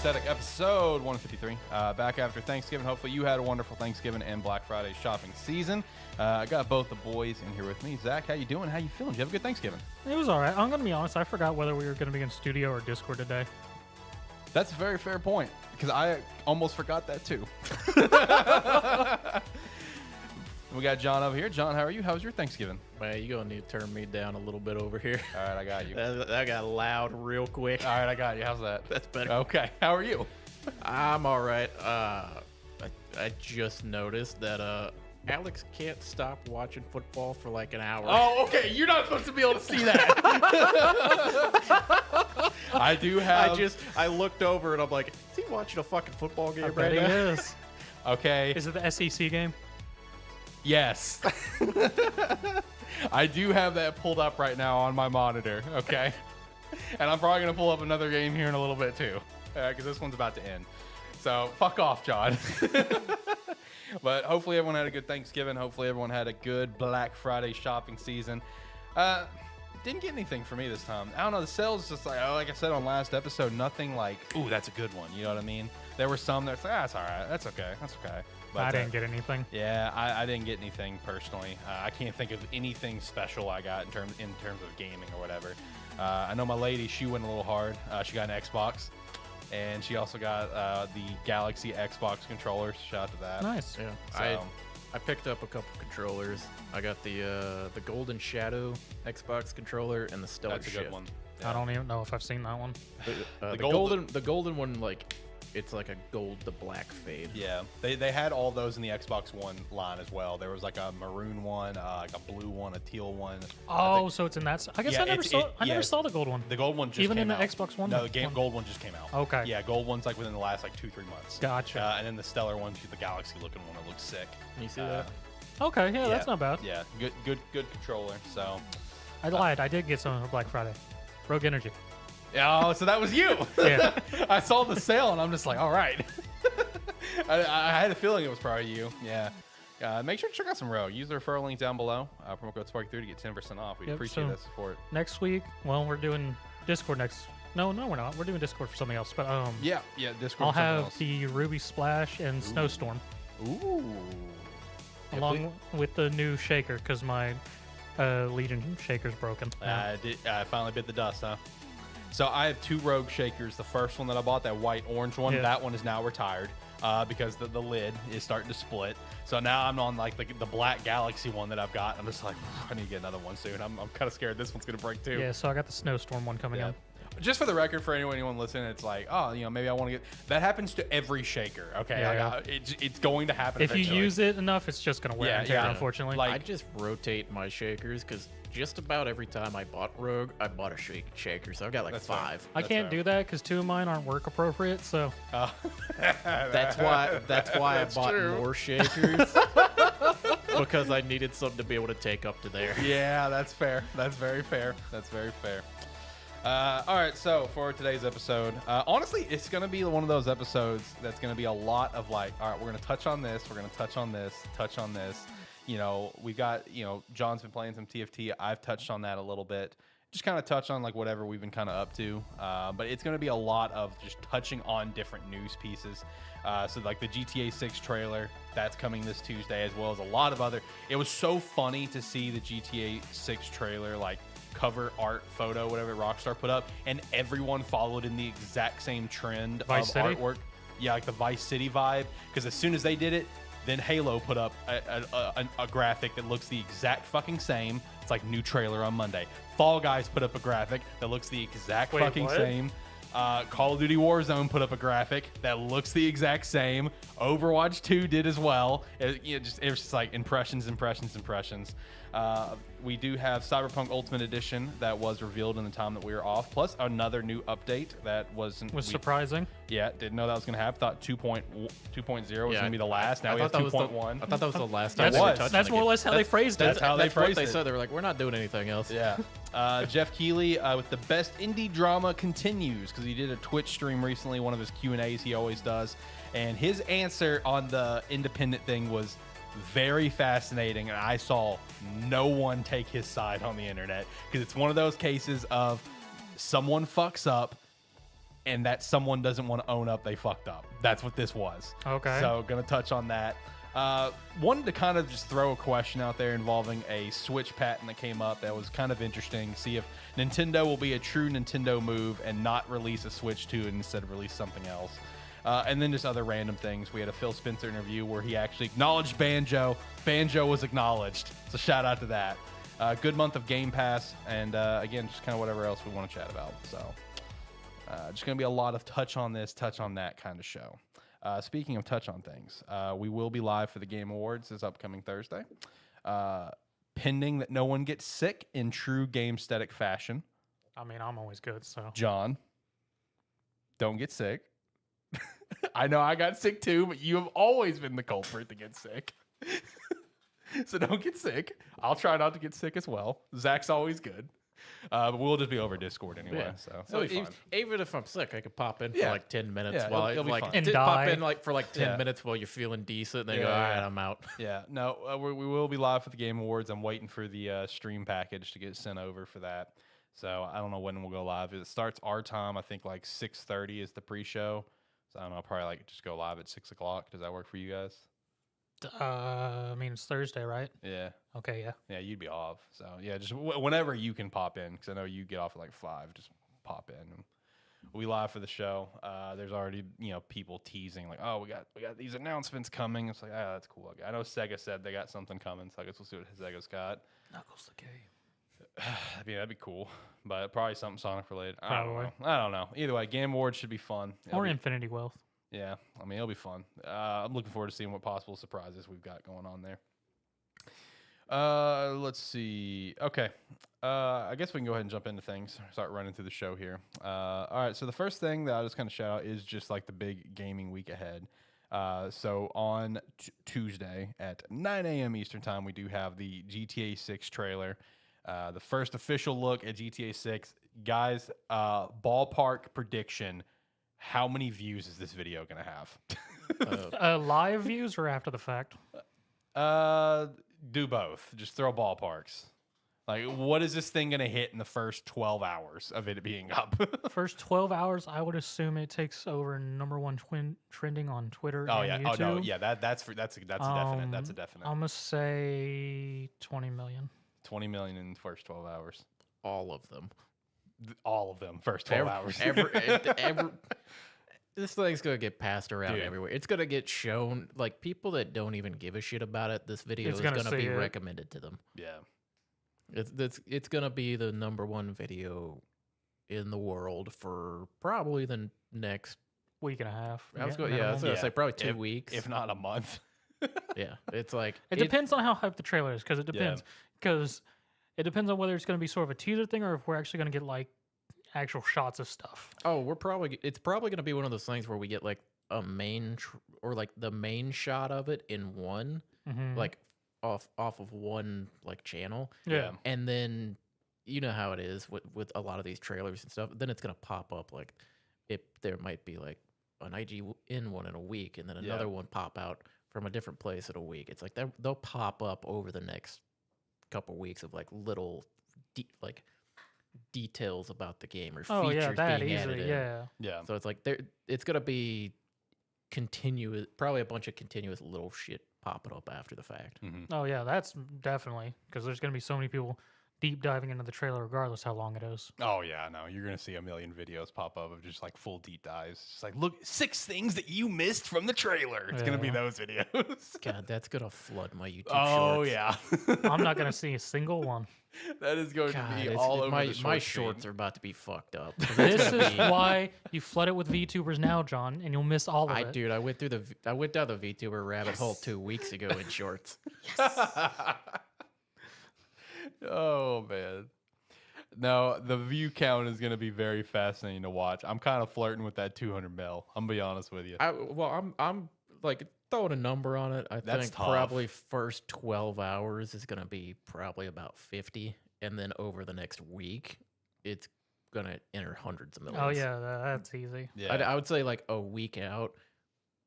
Gamesthetic episode 153. Back after Thanksgiving. Hopefully you had a wonderful Thanksgiving and Black Friday shopping season. I got both the boys in here with me. Zach, how you doing? How you feeling? Did you have a good Thanksgiving? It was all right. I'm going to be honest. I forgot whether we were going to be in studio or Discord today. That's a very fair point, because I almost forgot that too. We got John over here. John, how are you? How was your Thanksgiving? Man, you're going to need to turn me down a little bit over here. All right, I got you. That got loud real quick. All right, I got you. How's that? That's better. Okay. How are you? I'm all right. I just noticed that Alex can't stop watching football for like an hour. Oh, okay. You're not supposed to be able to see that. I do have... I looked over and I'm like, is he watching a fucking football game right It now? is. Okay. Is it the SEC game? Yes. I do have that pulled up right now on my monitor, okay? And I'm probably going to pull up another game here in a little bit too, because this one's about to end. So, fuck off, John. But hopefully everyone had a good Thanksgiving. Hopefully everyone had a good Black Friday shopping season. Didn't get anything for me this time. I don't know, the sales just like I said on last episode, nothing like, ooh, that's a good one. You know what I mean? There were some that's like, that's all right. That's okay. That's okay. But, I didn't get anything. Yeah, I didn't get anything personally. I can't think of anything special I got in terms of gaming or whatever. I know my lady, she went a little hard. She got an Xbox, and she also got the Galaxy Xbox controllers. Shout out to that. Nice. Yeah. So, I picked up a couple controllers. I got the Golden Shadow Xbox controller and the Stellar that's a Shift. good one. I don't even know if I've seen that one. The golden one, like, it's like a gold to black fade. Yeah, they had all those in the Xbox One line as well. There was like a maroon one, like a blue one, a teal one. Oh, so it's in that. I guess Yeah, I never saw the gold one. The gold one just Even came in the out. Xbox One? No, the gold one just came out. Okay. Yeah, gold one's like within the last like 2-3 months. Gotcha. And then the stellar one, the Galaxy looking one, that looks sick. Can you see that? Okay, yeah, that's not bad. Yeah, good controller. So, I lied. I did get some for Black Friday. Rogue Energy. oh, so that was you. Yeah. I saw the sale and I'm just like, all right. I had a feeling it was probably you. Yeah. Make sure to check out some Rogue. Use the referral link down below. Promo code Spark3 to get 10% off. We Yep, appreciate so that support. Next week, well, we're doing Discord next. No, we're not. We're doing Discord for something else. But Yeah, Discord. I'll for something have else. the Ruby Splash and Snowstorm Ooh. Yeah, along with the new shaker because my Legion shaker's broken. now. I finally bit the dust, huh? So I have 2 Rogue shakers. The first one that I bought, that white-orange one, Yeah. that one is now retired because the lid is starting to split. So now I'm on like the black Galaxy one that I've got. I'm just like, I need to get another one soon. I'm kind of scared this one's going to break too. Yeah, so I got the Snowstorm one coming in. Just for the record, for anyone listening, it's like, oh, maybe I want to get... That happens to every shaker, okay? Yeah. It's going to happen If you eventually. use it enough, it's just going to wear and tear, yeah. unfortunately. Like- I just rotate my shakers because just about every time I bought Rogue, I bought a shaker. So I've got like That's 5. I can't do that because 2 of mine aren't work appropriate, so... That's why I bought true. more shakers because I needed something to be able to take up to there. Yeah, that's fair. That's very fair. That's very fair. All right, so for today's episode, honestly, it's going to be one of those episodes that's going to be a lot of like, all right, we're going to touch on this, we're going to touch on this, touch on this. We've got, John's been playing some TFT. I've touched on that a little bit. Just kind of touch on like whatever we've been kind of up to. But it's going to be a lot of just touching on different news pieces. So like the GTA 6 trailer, that's coming this Tuesday, as well as a lot of other. It was so funny to see the GTA 6 trailer, like cover art photo, whatever Rockstar put up, and everyone followed in the exact same trend Vice of City? artwork. Yeah, like the Vice City vibe. Because as soon as they did it, then Halo put up a graphic that looks the exact fucking same. It's like new trailer on Monday. Fall Guys put up a graphic that looks the exact Wait, fucking what? same. Call of Duty Warzone put up a graphic that looks the exact same. Overwatch 2 did as well. It was just like impressions. We do have Cyberpunk Ultimate Edition that was revealed in the time that we were off, plus another new update that Was surprising. Yeah, didn't know that was going to happen. Thought 2.0 was going to be the last. Now I we have thought that was 2.1. I thought that was the last It time they were was. touching That's the more or game. less how they phrased it. That's how they That's what phrased they it. said. They were like, we're not doing anything else. Yeah. Geoff Keighley with the best indie drama continues, because he did a Twitch stream recently, one of his Q&As he always does, and his answer on the independent thing was very fascinating, and I saw no one take his side on the internet, because it's one of those cases of someone fucks up, and that someone doesn't want to own up they fucked up. That's what this was. Okay. So gonna touch on that. Wanted to kind of just throw a question out there involving a Switch patent that came up that was kind of interesting. See if Nintendo will be a true Nintendo move and not release a Switch 2 and instead release something else. And then just other random things. We had a Phil Spencer interview where he actually acknowledged Banjo. Banjo was acknowledged. So shout out to that. Good month of Game Pass. And again, just kind of whatever else we want to chat about. So just going to be a lot of touch on this, touch on that kind of show. Speaking of touch on things, we will be live for the Game Awards this upcoming Thursday. Pending that no one gets sick in true Gamesthetic fashion. I mean, I'm always good, so. John, don't get sick. I know I got sick too, but you have always been the culprit to get sick. So don't get sick. I'll try not to get sick as well. Zach's always good. But we'll just be over Discord anyway. Yeah. So So it'll be fine. even if I'm sick, I could pop in for Yeah. like 10 minutes Yeah, while it'll be like fine. And pop die. in like for like 10 Yeah. minutes while you're feeling decent. Then Yeah, go, all right, yeah. I'm out. Yeah, no, we will be live for the Game Awards. I'm waiting for the stream package to get sent over for that. So I don't know when we'll go live. It starts our time. I think like 6:30 is the pre-show. So I don't know. I'll probably like just go live at 6 o'clock. Does that work for you guys? I mean, it's Thursday, right? Yeah. Okay, yeah. Yeah, you'd be off. So yeah, just whenever you can pop in, because I know you get off at like 5. Just pop in. And we'll be live for the show. There's already people teasing like, oh, we got these announcements coming. It's like, that's cool. I know Sega said they got something coming, so I guess we'll see what Sega's got. Knuckles the game. I mean, that'd be cool, but probably something Sonic related. Probably. I don't know. Either way, Game Awards should be fun. Or Infinity Wealth. Yeah, I mean, it'll be fun. I'm looking forward to seeing what possible surprises we've got going on there. Let's see. Okay. I guess we can go ahead and jump into things. Start running through the show here. All right. So the first thing that I'll just kind of shout out is just like the big gaming week ahead. So on Tuesday at 9 a.m. Eastern time, we do have the GTA 6 trailer. The first official look at GTA 6. Guys, ballpark prediction. How many views is this video going to have? Live views or after the fact? Do both. Just throw ballparks. Like, what is this thing going to hit in the first 12 hours of it being up? First 12 hours, I would assume it takes over #1 trending on Twitter Oh, and yeah. YouTube. Oh, no. Yeah, that's a definite. That's a definite. I'm going to say 20 million. 20 million in the first 12 hours. All of them. All of them, first 12 hours. This thing's gonna get passed around Dude. everywhere. It's gonna get shown. Like people that don't even give a shit about it, this video It's is gonna gonna be see it. recommended to them. Yeah. It's gonna be the #1 video in the world for probably the next. Week and a half. I was minimum. gonna Yeah. say probably 2 If- weeks. If not a month. Yeah, it's like It depends on how hyped the trailer is, because it Yeah. depends. Because it depends on whether it's going to be sort of a teaser thing or if we're actually going to get like actual shots of stuff. Oh, it's probably gonna be one of those things where we get like a main or like the main shot of it in one, Mhm. like off of one like channel. Yeah. And then you know how it is with a lot of these trailers and stuff. Then it's gonna pop up like there might be like an IGN one in a week, and then another one pop out from a different place in a week. It's like they'll pop up over the next couple weeks of like little details about the game or Oh features yeah, that being added easily. in. Yeah. Yeah. So it's like it's gonna be continuous, probably a bunch of continuous little shit popping up after the fact. Mhm. Oh yeah, that's definitely because there's going to be so many people deep diving into the trailer, regardless how long it is. Oh, yeah. No, you're going to see a million videos pop up of just like full deep dives. Just like, look, 6 things that you missed from the trailer. It's going to be Yeah. those videos. God, that's gonna flood my YouTube Oh, shorts. yeah. I'm not going to see a single one. That is going God, to be it's- all over my the my short shorts feed. are about to be fucked up. This is why you flood it with VTubers now, John, and you'll miss all of it. Dude, I went down the VTuber rabbit hole 2 weeks ago in shorts. Oh, man. No, the view count is going to be very fascinating to watch. I'm kind of flirting with that 200 mil. I'm going to be honest with you. I'm like throwing a number on it. I That's think tough. probably first 12 hours is gonna be probably about 50, and then over the next week, it's gonna enter hundreds of millions. Oh yeah, that's easy. Yeah. I would say like a week out,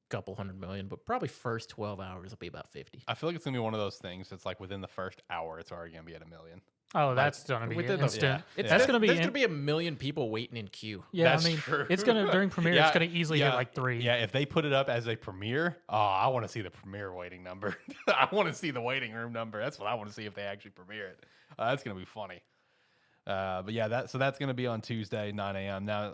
couple 100 million, but probably first 12 hours will be about 50. I feel like it's gonna be one of those things. It's like within the first hour, it's already gonna be at 1 million. Oh, that's gonna be within the- instant. Yeah. That's gonna be There's gonna be a million people waiting in queue. yeah. That's I mean, true. it's gonna during premiere. Yeah, It's gonna easily yeah, hit like 3. Yeah, if they put it up as a premiere, oh, I want to see the premiere waiting number. I want to see the waiting room number. That's what I want to see if they actually premiere it. That's gonna be funny. But yeah, that's gonna be on Tuesday, 9 a.m. Now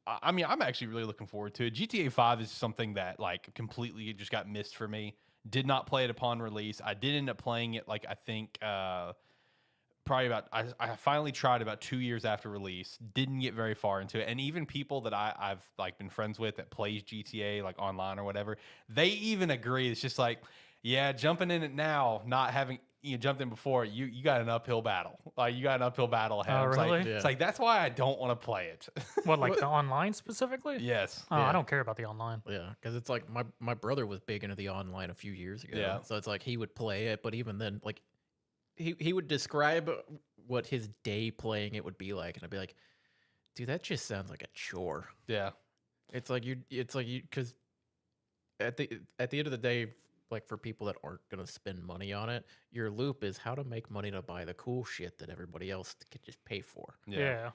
I'm actually really looking forward to it. GTA 5 is something that like completely just got missed for me. Did not play it upon release. I did end up playing it like I think probably about I finally tried about 2 years after release. Didn't get very far into it, and even people that I've like been friends with that plays GTA like online or whatever, they even agree. It's just like, yeah, jumping in it now, not having jumped in before, you got an uphill battle. Like you got an uphill battle ahead. Oh, It's like, really? Yeah. it's like that's why I don't want to play it. What, like the online specifically? Yes. Oh, yeah. I don't care about the online. Yeah, because it's like my brother was big into the online a few years ago. Yeah. So it's like he would play it, but even then, like he would describe what his day playing it would be like, and I'd be like, dude, that just sounds like a chore. Yeah. It's like you, because at the end of the day, like for people that aren't gonna spend money on it, your loop is how to make money to buy the cool shit that everybody else can just pay for. Yeah.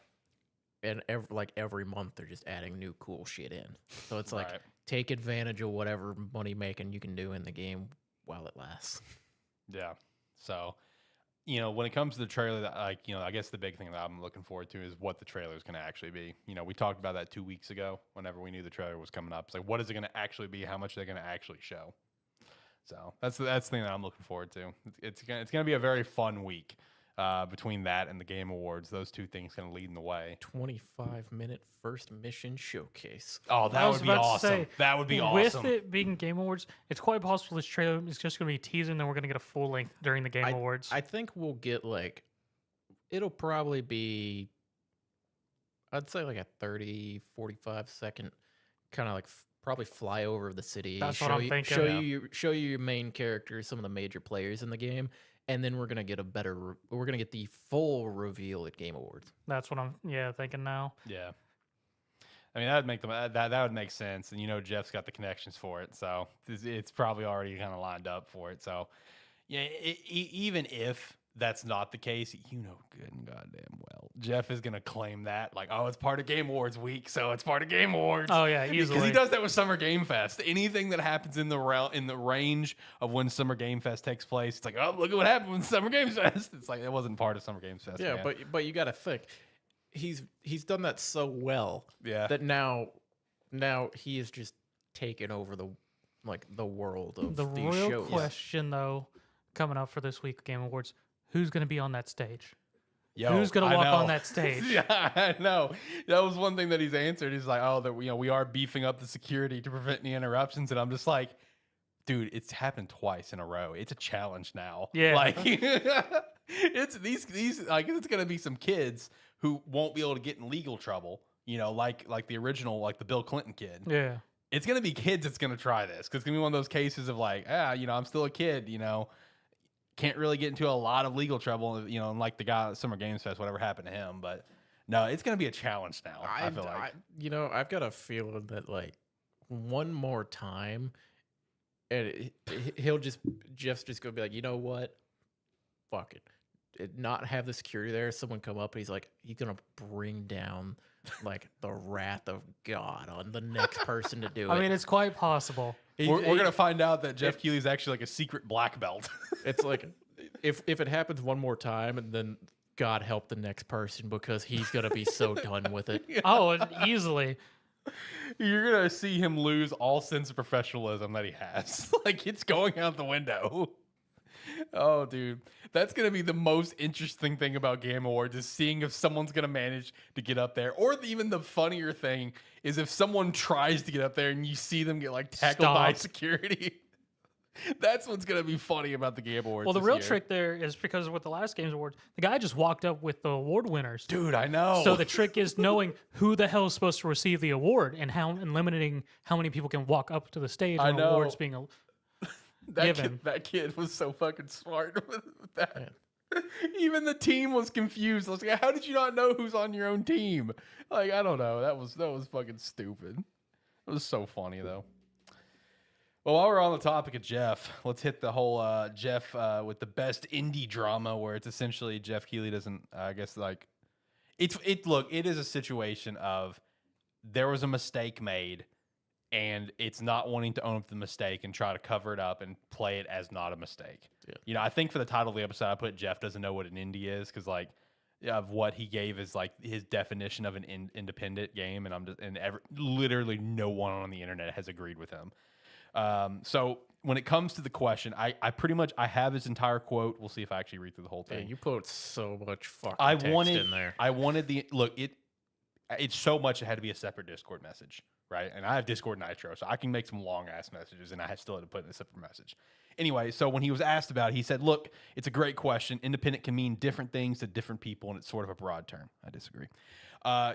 And every month they're just adding new cool shit in. So it's like Right. take advantage of whatever money making you can do in the game while it lasts. Yeah. So, when it comes to the trailer, that I guess the big thing that I'm looking forward to is what the trailer is going to actually be. We talked about that 2 weeks ago whenever we knew the trailer was coming up. It's like, what is it going to actually be? How much are they going to actually show? So that's the thing that I'm looking forward to. It's going to be a very fun week between that and the Game Awards. Those two things going to lead in the way. 25-minute first mission showcase. Oh, I that was would be about to awesome. say, That would be With awesome. it being Game Awards, it's quite possible this trailer is just going to be teasing, then we're going to get a full length during the Game Awards. I think we'll get like, it'll probably be, I'd say like a 30, 45 second kind of like probably flyover of the city. That's what I'm thinking. Show you your main characters, some of the major players in the game, and then we're gonna get we're gonna get the full reveal at Game Awards. That's what I'm thinking now. Yeah. I mean, that would make that would make sense. And Jeff's got the connections for it. So it's probably already kind of lined up for it. So yeah, even if that's not the case, good and goddamn well, Jeff is going to claim that like, oh, it's part of Game Awards week. So it's part of Game Awards. Oh yeah, Because easily. he does that with Summer Game Fest. Anything that happens in the range of when Summer Game Fest takes place, it's like, oh, look at what happened with Summer Games Fest. It's like it wasn't part of Summer Games Fest. Yeah, man. but you got to think, he's done that so well Yeah. that now he is just taken over the world of The these real shows. question though, coming up for this week Game Awards, who's going to be on that stage? Yo, Who's going I to walk know. on that stage? Yeah, I know. That was one thing that he's answered. He's like, oh, that we are beefing up the security to prevent any interruptions. And I'm just like, dude, it's happened twice in a row. It's a challenge now. Yeah. Like it's these like it's gonna be some kids who won't be able to get in legal trouble, like the original, like the Bill Clinton kid. Yeah. It's gonna be kids that's gonna try this. Cause it's gonna be one of those cases of like, I'm still a kid, can't really get into a lot of legal trouble, and like the guy at Summer Games Fest, whatever happened to him. But no, it's going to be a challenge now. I feel like. I've got a feeling that like one more time, and Jeff's just gonna be like, you know what, fuck it, not have the security there. Someone come up and he's gonna bring down like the wrath of God on the next person to do it. I mean, it's quite possible. We're going to find out that Geoff Keighley is actually like a secret black belt. It's like if it happens one more time, and then God help the next person because he's gonna be so done with it. Oh, easily. You're going to see him lose all sense of professionalism that he has. Like it's going out the window. Oh, dude. That's going to be the most interesting thing about Game Awards is seeing if someone's going to manage to get up there. Or even the funnier thing is if someone tries to get up there and you see them get like tackled by Stopped. security. That's what's going to be funny about the Game Awards. Well, the this real year. trick there is because with the last Games Award, the guy just walked up with the award winners. Dude, I know. So the trick is knowing who the hell is supposed to receive the award and limiting how many people can walk up to the stage I when know. awards being given. that kid was so fucking smart with that. Even the team was confused. I was like, how did you not know who's on your own team? Like, I don't know. That was fucking stupid. It was so funny though. Well, while we're on the topic of Jeff, let's hit the whole Jeff with the best indie drama, where it's essentially Geoff Keighley doesn't, I guess, like look, it is a situation of there was a mistake made, and it's not wanting to own up the mistake and try to cover it up and play it as not a mistake. Yeah. You know, I think for the title of the episode, I put Jeff doesn't know what an indie is, because like of what he gave is like his definition of an independent game, and literally no one on the internet has agreed with him. So when it comes to the question, I pretty much I have his entire quote. We'll see if I actually read through the whole thing. Yeah, you put so much fucking I text wanted in there. I wanted the look. It's so much it had to be a separate Discord message, right? And I have Discord Nitro, so I can make some long ass messages, and I still had to put in a separate message. Anyway, so when he was asked about it, he said, "Look, it's a great question. Independent can mean different things to different people, and it's sort of a broad term." I disagree.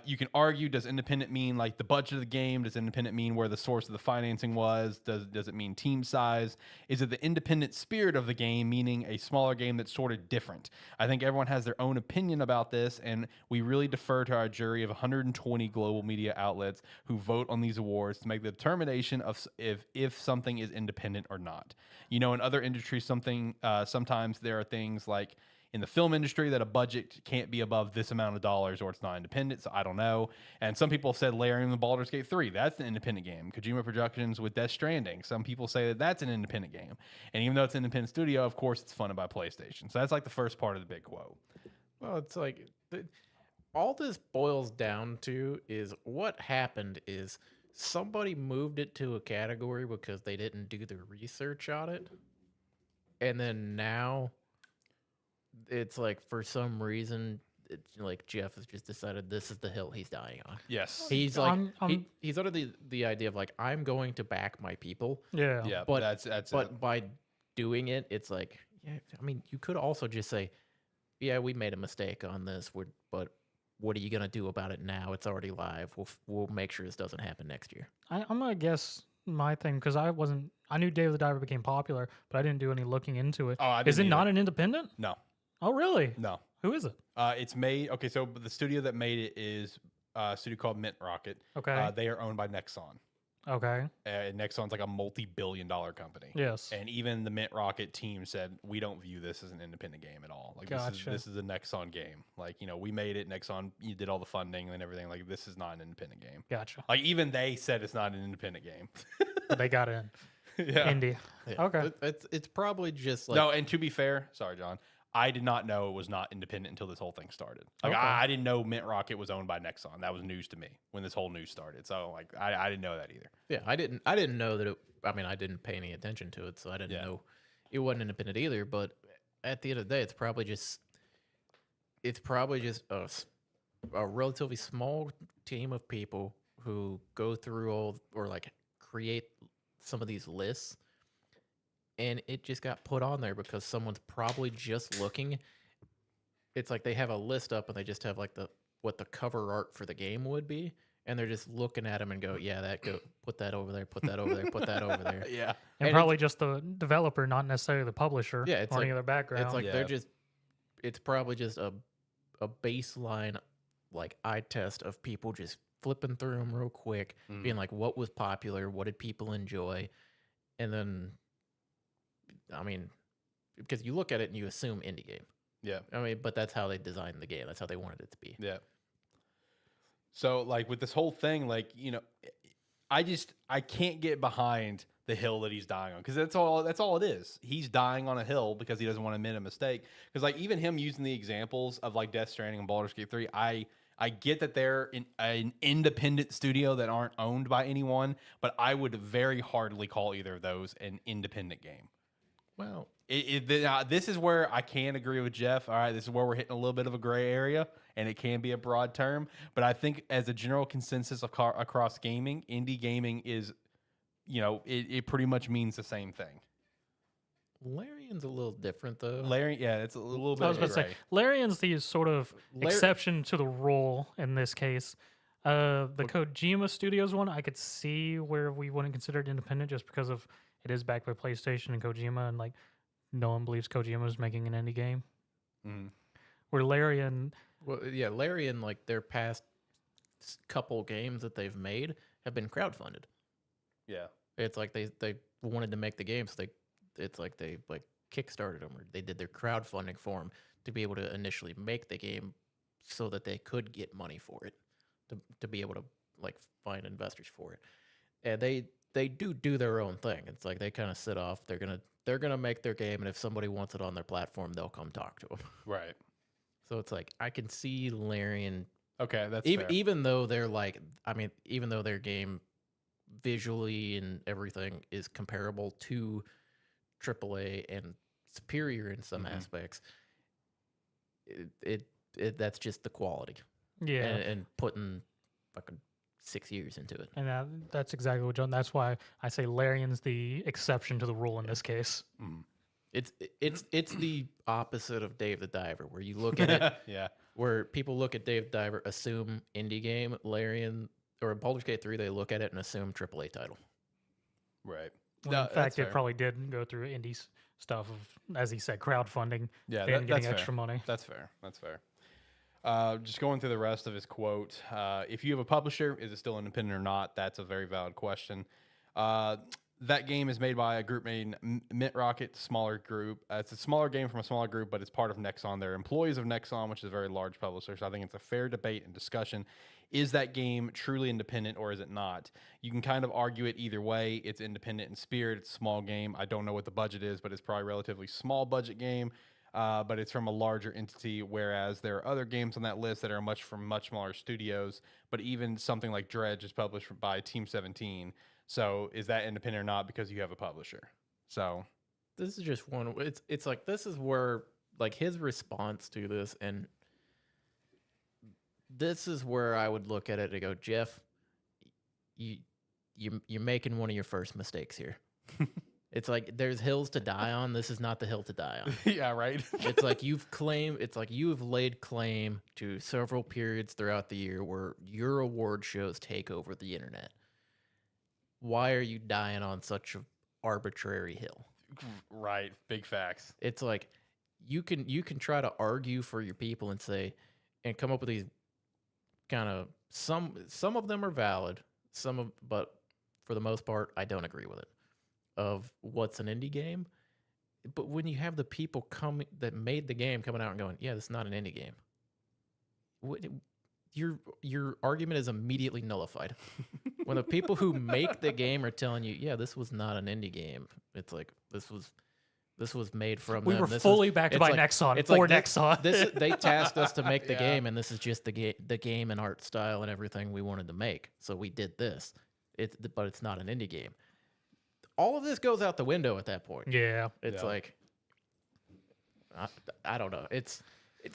You can argue, does independent mean like the budget of the game? Does independent mean where the source of the financing was? Does it mean team size? Is it the independent spirit of the game, meaning a smaller game that's sort of different? I think everyone has their own opinion about this, and we really defer to our jury of 120 global media outlets who vote on these awards to make the determination of if something is independent or not. You know, in other industries, sometimes there are things like in the film industry that a budget can't be above this amount of dollars or it's not independent, so I don't know. And some people have said Larian and Baldur's Gate 3, that's an independent game. Kojima Productions with Death Stranding, some people say that that's an independent game. And even though it's an independent studio, of course, it's funded by PlayStation. So that's like the first part of the big quote. Well, it's like all this boils down to is what happened is somebody moved it to a category because they didn't do the research on it. And then now it's like for some reason it's like Jeff has just decided this is the hill he's dying on. Yes. He's like he's under the idea of like I'm going to back my people. Yeah. Yeah, But that's but it. by doing it, it's like yeah, I mean, you could also just say, yeah, we made a mistake on this. But what are you gonna do about it now? It's already live. We'll make sure this doesn't happen next year. I'm gonna guess my thing because I knew Dave the Diver became popular, but I didn't do any looking into it. Oh, I Is didn't it not either. an independent? No. Oh, really? No. Who is it? It's made, okay, so the studio that made it is a studio called Mint Rocket. Okay. They are owned by Nexon. Okay. Nexon's like a multi-billion-dollar company. Yes. And even the Mint Rocket team said, we don't view this as an independent game at all. Like Gotcha. this is a Nexon game. Like, you know, we made it, Nexon, you did all the funding and everything. Like, this is not an independent game. Gotcha. Like, even they said it's not an independent game. But they got in. Yeah. Indie. Yeah. Okay. It's probably just like No, and to be fair, sorry, John, I did not know it was not independent until this whole thing started. Like, Okay. I didn't know Mint Rocket was owned by Nexon. That was news to me when this whole news started. So, like, I didn't know that either. yeah, I didn't know that it. I mean, I didn't pay any attention to it, so I didn't Yeah. know it wasn't independent either. But at the end of the day, it's probably just a relatively small team of people who go through all or like create some of these lists, and it just got put on there because someone's probably just looking. It's like they have a list up and they just have like what the cover art for the game would be, and they're just looking at them and go, yeah, put that over there, put that over there, put that over there. Yeah. And And probably just the developer, not necessarily the publisher. Yeah, it's or any like- other background. It's like Yeah. it's probably just a baseline like eye test of people just flipping through them real quick, being like, what was popular, what did people enjoy, and then, I mean, because you look at it and you assume indie game. Yeah. I mean, but that's how they designed the game. That's how they wanted it to be. Yeah. So, like, with this whole thing, like, you know, I can't get behind the hill that he's dying on, because that's all it is. He's dying on a hill because he doesn't want to admit a mistake. Because, like, even him using the examples of like Death Stranding and Baldur's Gate 3, I get that they're an independent studio that aren't owned by anyone, but I would very hardly call either of those an independent game. Well, This is where I can agree with Jeff. All right, this is where we're hitting a little bit of a gray area, and it can be a broad term. But I think as a general consensus across gaming, indie gaming is, you know, it pretty much means the same thing. Larian's a little different though. Larry, yeah, it's a little bit. I was about to say, gray. Larian's the sort of Lar- exception to the rule in this case. The Kojima Studios one, I could see where we wouldn't consider it independent just because of it is backed by PlayStation and Kojima, and like no one believes Kojima is making an indie game. Mhm. Where Larian, Well, yeah, Larian, like their past couple games that they've made have been crowdfunded. Yeah, It's like they wanted to make the game, so it's like they like kickstarted them, or they did their crowdfunding for them to be able to initially make the game, so that they could get money for it, to be able to like find investors for it. And they do their own thing. It's like they kind of sit off. They're gonna make their game, and if somebody wants it on their platform, they'll come talk to them. Right. So it's like I can see Larian. Okay, that's even fair. even though they're like, I mean, even though their game visually and everything is comparable to AAA and superior in some aspects, it that's just the quality. Yeah. And putting fucking 6 years into it. And that's exactly what John. That's why I say Larian's the exception to the rule in this case. It's the opposite of Dave the Diver, where you look at it, Yeah. where people look at Dave the Diver, assume indie game. Larian or in Baldur's Gate 3, they look at it and assume AAA title. Right. When No, in fact, that's it fair. probably did go through indie stuff of, as he said, crowdfunding Yeah, and that's getting fair. extra money. That's fair. That's fair. Just going through the rest of his quote. If you have a publisher, is it still independent or not? That's a very valid question. That game is made by a group named Mint Rocket, smaller group. It's a smaller game from a smaller group, but it's part of Nexon. They're employees of Nexon, which is a very large publisher. So I think it's a fair debate and discussion. Is that game truly independent or is it not? You can kind of argue it either way. It's independent in spirit. It's a small game. I don't know what the budget is, but it's probably a relatively small budget game. But it's from a larger entity, whereas there are other games on that list that are from much smaller studios. But even something like Dredge is published by Team 17. So is that independent or not because you have a publisher? So This is just one. It's like, this is where like his response to this, and this is where I would look at it and go, Jeff, you're making one of your first mistakes here. It's like there's hills to die on. This is not the hill to die on. yeah, right. It's like you have laid claim to several periods throughout the year where your award shows take over the internet. Why are you dying on such an arbitrary hill? Right. Big facts. It's like you can try to argue for your people and say, and come up with these kind of, some of them are valid, but for the most part, I don't agree with it. Of what's an indie game, but when you have the people that made the game coming out and going, yeah, this is not an indie game, your argument is immediately nullified. When the people who make the game are telling you, yeah, this was not an indie game, it's like this was made from We them. were This fully is, backed it's by like- Nexon it's for like Nexon. they tasked us to make the Yeah. game, and this is just the game and art style and everything we wanted to make. So we did this. But it's not an indie game. All of this goes out the window at that point. Yeah. It's Yeah. like, I don't know. It's a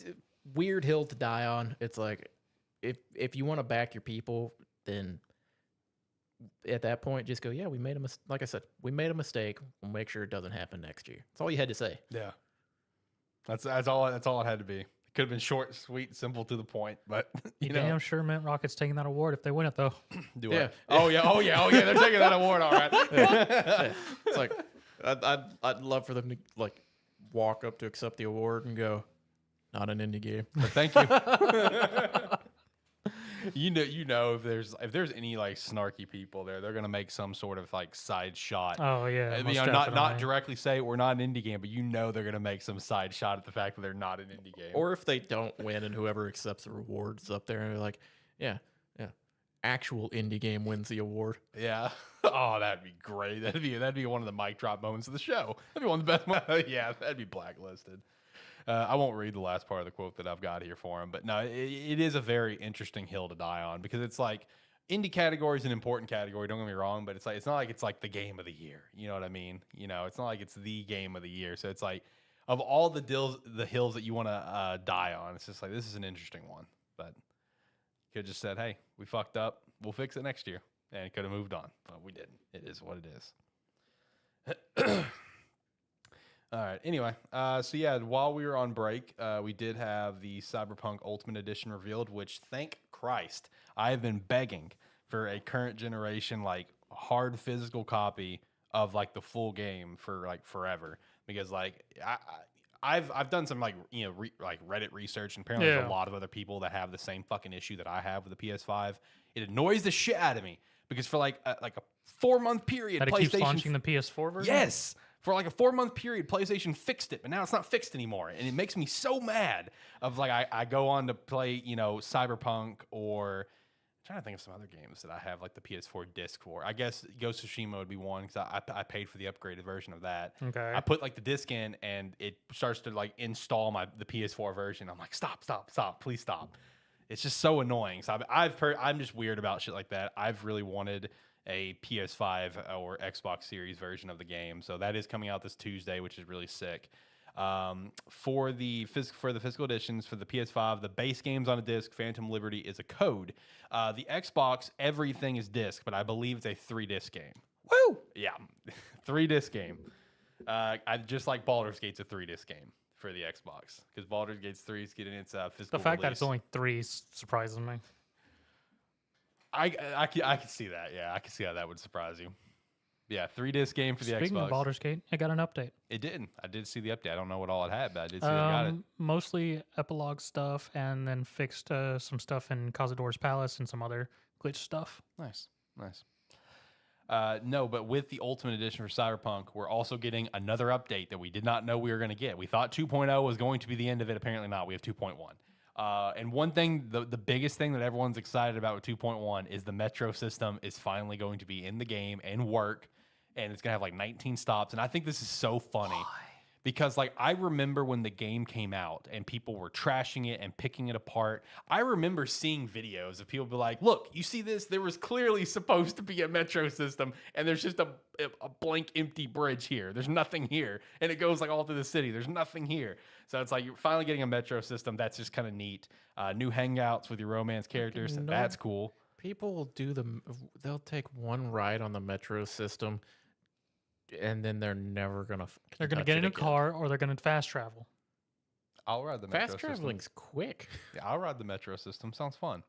weird hill to die on. It's like, if you want to back your people, then at that point, just go, yeah, we made a mistake. Like I said, we made a mistake. We'll make sure it doesn't happen next year. That's all you had to say. Yeah. That's all it had to be. It could have been short, sweet, simple, to the point, but you know. Damn sure Mint Rocket's taking that award if they win it, though. Do Yeah. it. Oh yeah. They're taking that award. All right. Yeah. It's like, I'd love for them to like walk up to accept the award and go, not an indie game. But thank you. you know if there's any like snarky people there, they're gonna make some sort of like side shot. Oh, yeah. I most mean, not definitely. directly say we're not an indie game, but you know they're gonna make some side shot at the fact that they're not an indie game. Or if they don't win and whoever accepts the rewards up there and they're like, yeah, actual indie game wins the award. yeah. Oh, that'd be great. That'd be one of the mic drop moments of the show. That'd be one of the best moments. Yeah, that'd be blacklisted. I won't read the last part of the quote that I've got here for him, but no, it is a very interesting hill to die on because it's like indie category is an important category. Don't get me wrong, but it's not like it's like the game of the year. You know what I mean? You know, it's not like it's the game of the year. So it's like of all the hills that you want to die on, it's just like this is an interesting one. But could have just said, hey, we fucked up. We'll fix it next year, and it could have moved on, but we didn't. It is what it is. All right. Anyway, so yeah, while we were on break, we did have the Cyberpunk Ultimate Edition revealed, which, thank Christ, I have been begging for a current generation, like, hard physical copy of, like, the full game for, like, forever. Because, like, I've done some, like, you know, Reddit research, and apparently there's a lot of other people that have the same fucking issue that I have with the PS5. It annoys the shit out of me. because for like a 4-month period, That it keeps launching the PS4 version? Yes. For like a 4-month period, PlayStation fixed it, but now it's not fixed anymore. And it makes me so mad of like, I go on to play, Cyberpunk, or I'm trying to think of some other games that I have like the PS4 disc for. I guess Ghost of Tsushima would be one because I paid for the upgraded version of that. Okay. I put like the disc in and it starts to like install the PS4 version. I'm like, stop, please stop. It's just so annoying. So I'm just weird about shit like that. I've really wanted a PS5 or Xbox Series version of the game. So that is coming out this Tuesday, which is really sick. For the physical editions, for the PS5, the base game's on a disc. Phantom Liberty is a code. The Xbox, everything is disc, but I believe it's a 3-disc game. Woo! Yeah, 3-disc game. I just like Baldur's Gate's a 3-disc game for the Xbox because Baldur's Gate's 3 is getting its physical. The fact that release. it's only 3 surprises me. I can see that. Yeah, I can see how that would surprise you. Yeah, 3-disc game for the Xbox. Speaking of Baldur's Gate, it got an update. It did. I did see the update. I don't know what all it had, but I did see it got it. Mostly epilogue stuff, and then fixed some stuff in Cazador's Palace and some other glitch stuff. Nice. No, but with the Ultimate Edition for Cyberpunk, we're also getting another update that we did not know we were going to get. We thought 2.0 was going to be the end of it. Apparently not. We have 2.1. And one thing, the biggest thing that everyone's excited about with 2.1 is the Metro system is finally going to be in the game and work. And it's going to have like 19 stops. And I think this is so funny. Why? Because like I remember when the game came out and people were trashing it and picking it apart. I remember seeing videos of people be like, look, you see this? There was clearly supposed to be a Metro system and there's just a blank empty bridge here. There's nothing here. And it goes like all through the city. There's nothing here. So it's like you're finally getting a Metro system. That's just kind of neat. New hangouts with your romance characters. That's cool. People will they'll take one ride on the Metro system and then they're never going to They're going to get in a car or they're going to fast travel. I'll ride the Metro system. Fast traveling's quick. Yeah, I'll ride the Metro system. Sounds fun.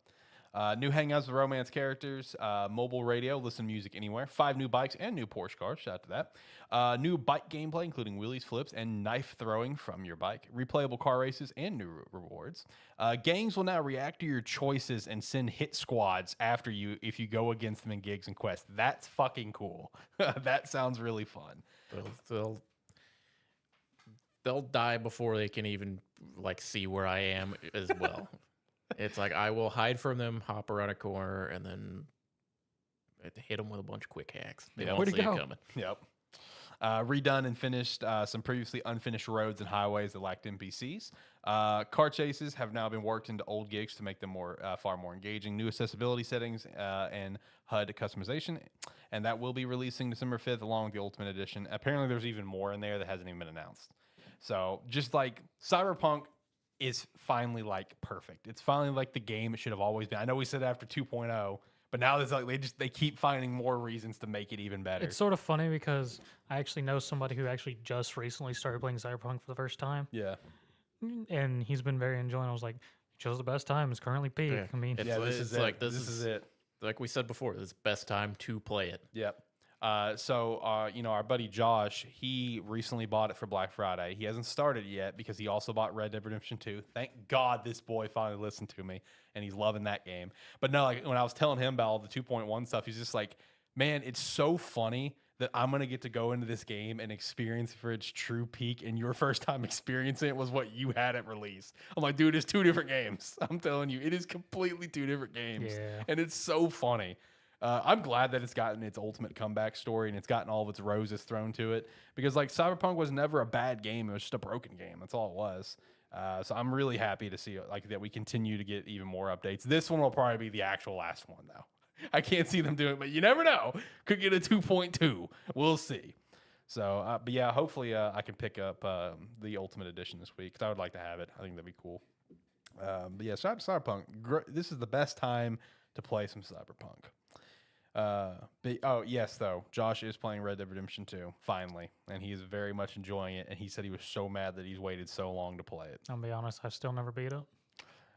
New hangouts with romance characters, mobile radio, listen to music anywhere, 5 new bikes and new Porsche cars, shout out to that. New bike gameplay, including wheelies, flips, and knife throwing from your bike, replayable car races, and new rewards. Gangs will now react to your choices and send hit squads after you if you go against them in gigs and quests. That's fucking cool. That sounds really fun. They'll die before they can even like see where I am as well. It's like I will hide from them, hop around a corner, and then hit them with a bunch of quick hacks. They won't see it coming. Yep. Redone and finished some previously unfinished roads and highways that lacked NPCs. Car chases have now been worked into old gigs to make them far more engaging. New accessibility settings and HUD customization, and that will be releasing December 5th along with the Ultimate Edition. Apparently, there's even more in there that hasn't even been announced. So just like Cyberpunk is finally like perfect. It's finally like the game it should have always been. I know we said after 2.0, but now it's like they keep finding more reasons to make it even better. It's sort of funny because I actually know somebody who actually just recently started playing Cyberpunk for the first time. Yeah. And he's been very enjoying. I was like, chose the best time. It's currently peak. Yeah. I mean, This is it. Like we said before, this is best time to play it. Yep. Our buddy Josh, he recently bought it for Black Friday. He hasn't started yet because he also bought Red Dead Redemption 2. Thank God this boy finally listened to me, and he's loving that game. But no, like when I was telling him about all the 2.1 stuff, he's just like, man, it's so funny that I'm going to get to go into this game and experience for its true peak, and your first time experiencing it was what you had at release. I'm like, dude, it's 2 different games. I'm telling you, it is completely 2 different games. Yeah. And it's so funny. I'm glad that it's gotten its ultimate comeback story and it's gotten all of its roses thrown to it, because like Cyberpunk was never a bad game. It was just a broken game. That's all it was. So I'm really happy to see like that we continue to get even more updates. This one will probably be the actual last one though. I can't see them doing it, but you never know. Could get a 2.2. We'll see. So, but yeah, hopefully I can pick up the Ultimate Edition this week because I would like to have it. I think that'd be cool. But yeah, shout out to Cyberpunk. This is the best time to play some Cyberpunk. Yes, though, Josh is playing Red Dead Redemption 2 finally, and he is very much enjoying it. And he said he was so mad that he's waited so long to play it. I'll be honest, I still never beat it.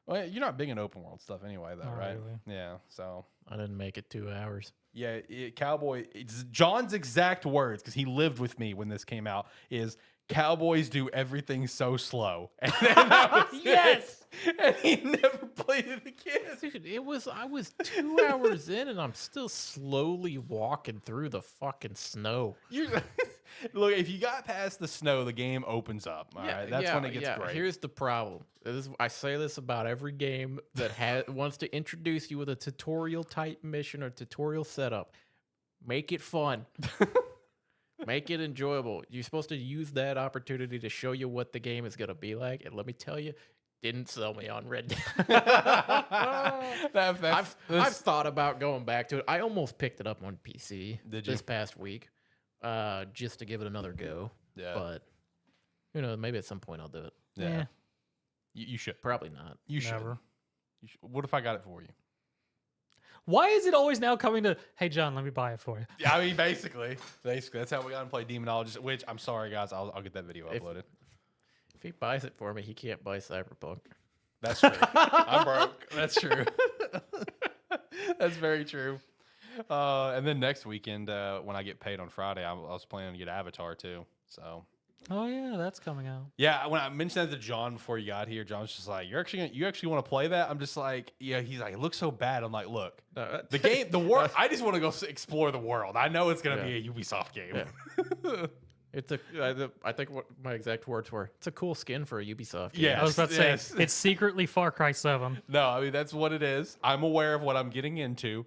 Well, you're not big in open world stuff anyway, though, Not right? really. Yeah. So I didn't make it 2 hours. yeah, Cowboy. It's John's exact words because he lived with me when this came out. Is Cowboys do everything so slow. And then that was Yes! it. And he never played it again. Dude, I was 2 hours in and I'm still slowly walking through the fucking snow. Look, if you got past the snow, the game opens up. All right, that's when it gets great. Here's the problem. I say this about every game that wants to introduce you with a tutorial type mission or tutorial setup. Make it fun. Make it enjoyable. You're supposed to use that opportunity to show you what the game is going to be like. And let me tell you, didn't sell me on Red Dead. I've thought about going back to it. I almost picked it up on PC this past week just to give it another go. Yeah. But, maybe at some point I'll do it. Yeah. You should. Probably not. You should. Never. What if I got it for you? Why is it always now coming to, hey, John, let me buy it for you? Yeah, I mean, basically, that's how we got to play Demonologist, which I'm sorry, guys. I'll get that video uploaded. If he buys it for me, he can't buy Cyberpunk. That's true. I'm broke. That's true. That's very true. And then next weekend, when I get paid on Friday, I was planning to get Avatar too. So. Oh yeah, that's coming out. Yeah, when I mentioned that to John before you got here, John's just like, you actually want to play that? I'm just like, yeah. He's like, it looks so bad. I'm like, look, the game, the world. I just want to go explore the world. I know it's gonna be a Ubisoft game. Yeah. I think what my exact words were. It's a cool skin for a Ubisoft game. Yeah, I was about to say it's secretly Far Cry 7. No, I mean that's what it is. I'm aware of what I'm getting into.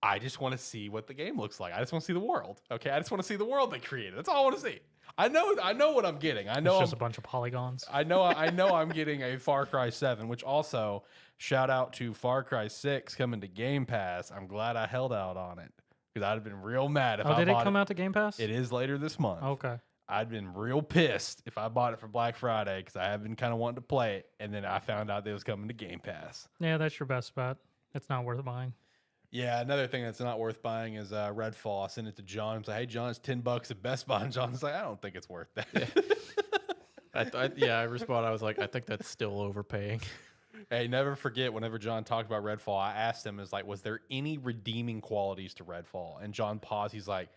I just want to see what the game looks like. I just want to see the world. Okay, I just want to see the world they created. That's all I want to see. I know what I'm getting. I know It's just a bunch of polygons. I know I'm getting a Far Cry 7, which also shout out to Far Cry 6 coming to Game Pass. I'm glad I held out on it because I'd have been real mad if I bought it. Did it come out to Game Pass? It is later this month. Okay. I'd been real pissed if I bought it for Black Friday because I have been kind of wanting to play it, and then I found out that it was coming to Game Pass. Yeah, that's your best bet. It's not worth buying. Yeah, another thing that's not worth buying is Redfall. I sent it to John. I'm like, hey, John, it's $10 at Best Buy. And John's like, I don't think it's worth that. I responded. I was like, I think that's still overpaying. Hey, never forget, whenever John talked about Redfall, I asked him, was there any redeeming qualities to Redfall? And John paused. He's like,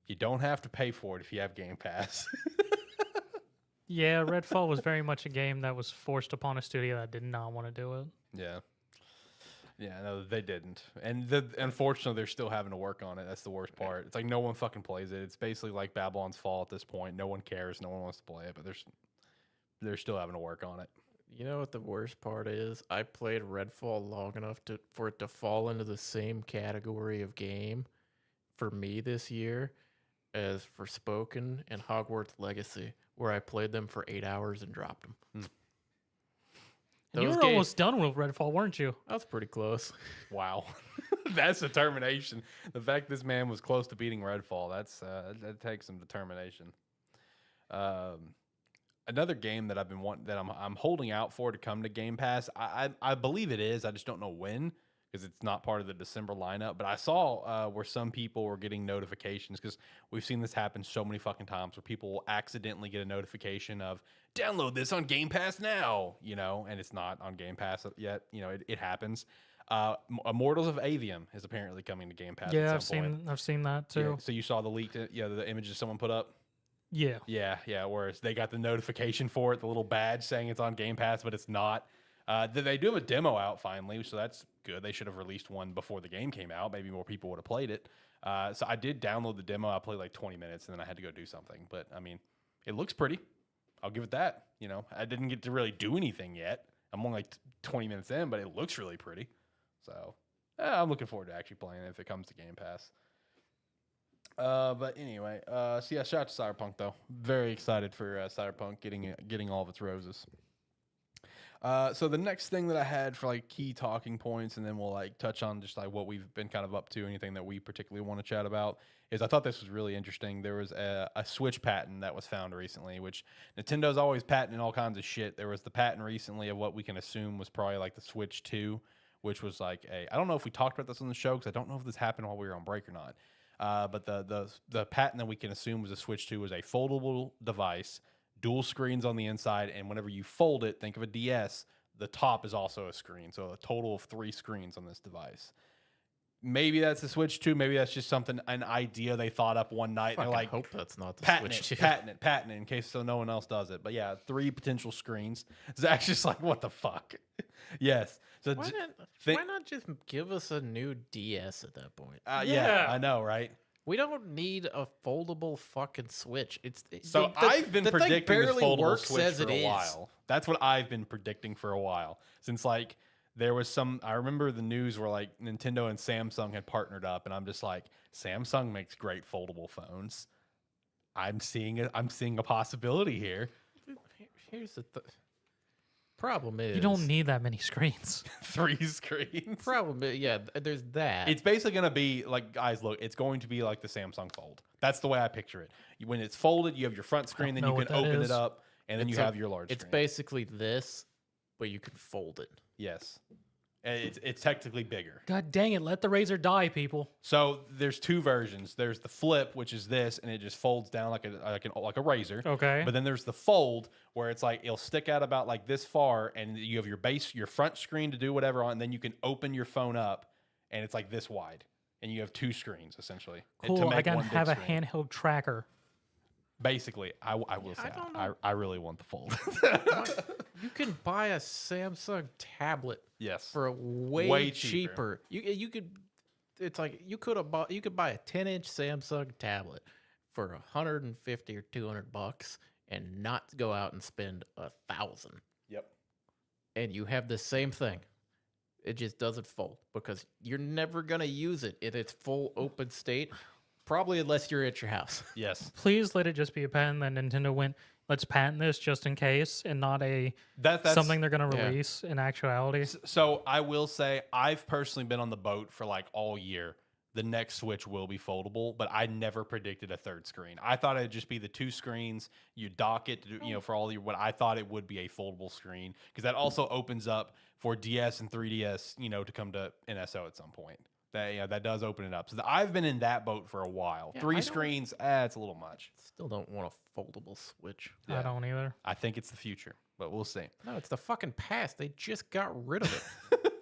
you don't have to pay for it if you have Game Pass. Yeah, Redfall was very much a game that was forced upon a studio that did not want to do it. Yeah. Yeah, no, they didn't. And unfortunately, they're still having to work on it. That's the worst part. It's like no one fucking plays it. It's basically like Babylon's Fall at this point. No one cares. No one wants to play it, but they're still having to work on it. You know what the worst part is? I played Redfall long enough for it to fall into the same category of game for me this year as Forspoken and Hogwarts Legacy, where I played them for 8 hours and dropped them. And you were almost done with Redfall, weren't you? I was pretty close. Wow. That's determination. The fact this man was close to beating Redfall, that takes some determination. Another game that I've been wanting, that I'm holding out for to come to Game Pass. I believe it is. I just don't know when because it's not part of the December lineup. But I saw where some people were getting notifications because we've seen this happen so many fucking times where people will accidentally get a notification of download this on Game Pass now, and it's not on Game Pass yet. It happens. Immortals of Avium is apparently coming to Game Pass. Yeah, at some point. I've seen that too. Yeah, so you saw the leaked, the images someone put up. Yeah. Yeah. Whereas they got the notification for it, the little badge saying it's on Game Pass, but it's not. They do have a demo out finally, so that's good. They should have released one before the game came out. Maybe more people would have played it. So I did download the demo. I played like 20 minutes, and then I had to go do something. But, I mean, it looks pretty. I'll give it that. I didn't get to really do anything yet. I'm only like 20 minutes in, but it looks really pretty. So I'm looking forward to actually playing it if it comes to Game Pass. But anyway, so yeah, shout out to Cyberpunk though. Very excited for Cyberpunk getting all of its roses. So the next thing that I had for like key talking points, and then we'll like touch on just like what we've been kind of up to, anything that we particularly want to chat about, is I thought this was really interesting. There was a Switch patent that was found recently, which Nintendo's always patenting all kinds of shit. There was the patent recently of what we can assume was probably like the Switch 2, which was like I don't know if we talked about this on the show because I don't know if this happened while we were on break or not. But the patent that we can assume was a Switch 2 was a foldable device, dual screens on the inside, and whenever you fold it, think of a DS, the top is also a screen. So a total of 3 screens on this device. maybe that's the Switch 2. Maybe that's just an idea they thought up one night. I They're like, hope that's not the patent Switch it, 2. patent it, in case so no one else does it. But yeah, 3 potential screens. Zach's just like, what the fuck? Yes. So Why not just give us a new DS at that point? yeah, I know, right? We don't need a foldable fucking Switch. So I've been predicting this foldable Switch as for a while. That's what I've been predicting for a while. Since like there was I remember the news where like Nintendo and Samsung had partnered up, and I'm just like, Samsung makes great foldable phones. I'm seeing a possibility here. Here's the problem is You don't need that many screens. 3 screens. Problem is, yeah, there's that. It's basically going to be like, guys, look, it's going to be like the Samsung Fold. That's the way I picture it. When it's folded, you have your front screen, then you can open it up, and then you have your large It's screen. basically this, but you can fold it. Yes. And it's technically bigger. God dang it! Let the razor die, people. So there's 2 versions. There's the flip, which is this, and it just folds down like a razor. Okay. But then there's the fold, where it's like it'll stick out about like this far, and you have your front screen to do whatever on, and then you can open your phone up, and it's like this wide, and you have 2 screens essentially. Cool. I can have a handheld tracker. Basically, I will say I really want the fold. You can buy a Samsung tablet Yes. for way cheaper. You could it's like you could buy a 10-inch Samsung tablet for $150 or $200 and not go out and spend $1,000. Yep. And you have the same thing. It just doesn't fold because you're never gonna use it in its full open state. Probably unless you're at your house. Yes. Please let it just be a patent that Nintendo went, let's patent this just in case, and not that's something they're going to release in actuality. So I will say I've personally been on the boat for like all year. The next Switch will be foldable, but I never predicted a 3rd screen. I thought it'd just be the 2 screens. You dock it, for all your. What I thought it would be a foldable screen because that also opens up for DS and 3DS, to come to NSO at some point. That does open it up. So I've been in that boat for a while. Yeah, 3 screens, it's a little much. Still don't want a foldable Switch. I don't either. I think it's the future, but we'll see. No, it's the fucking past. They just got rid of it.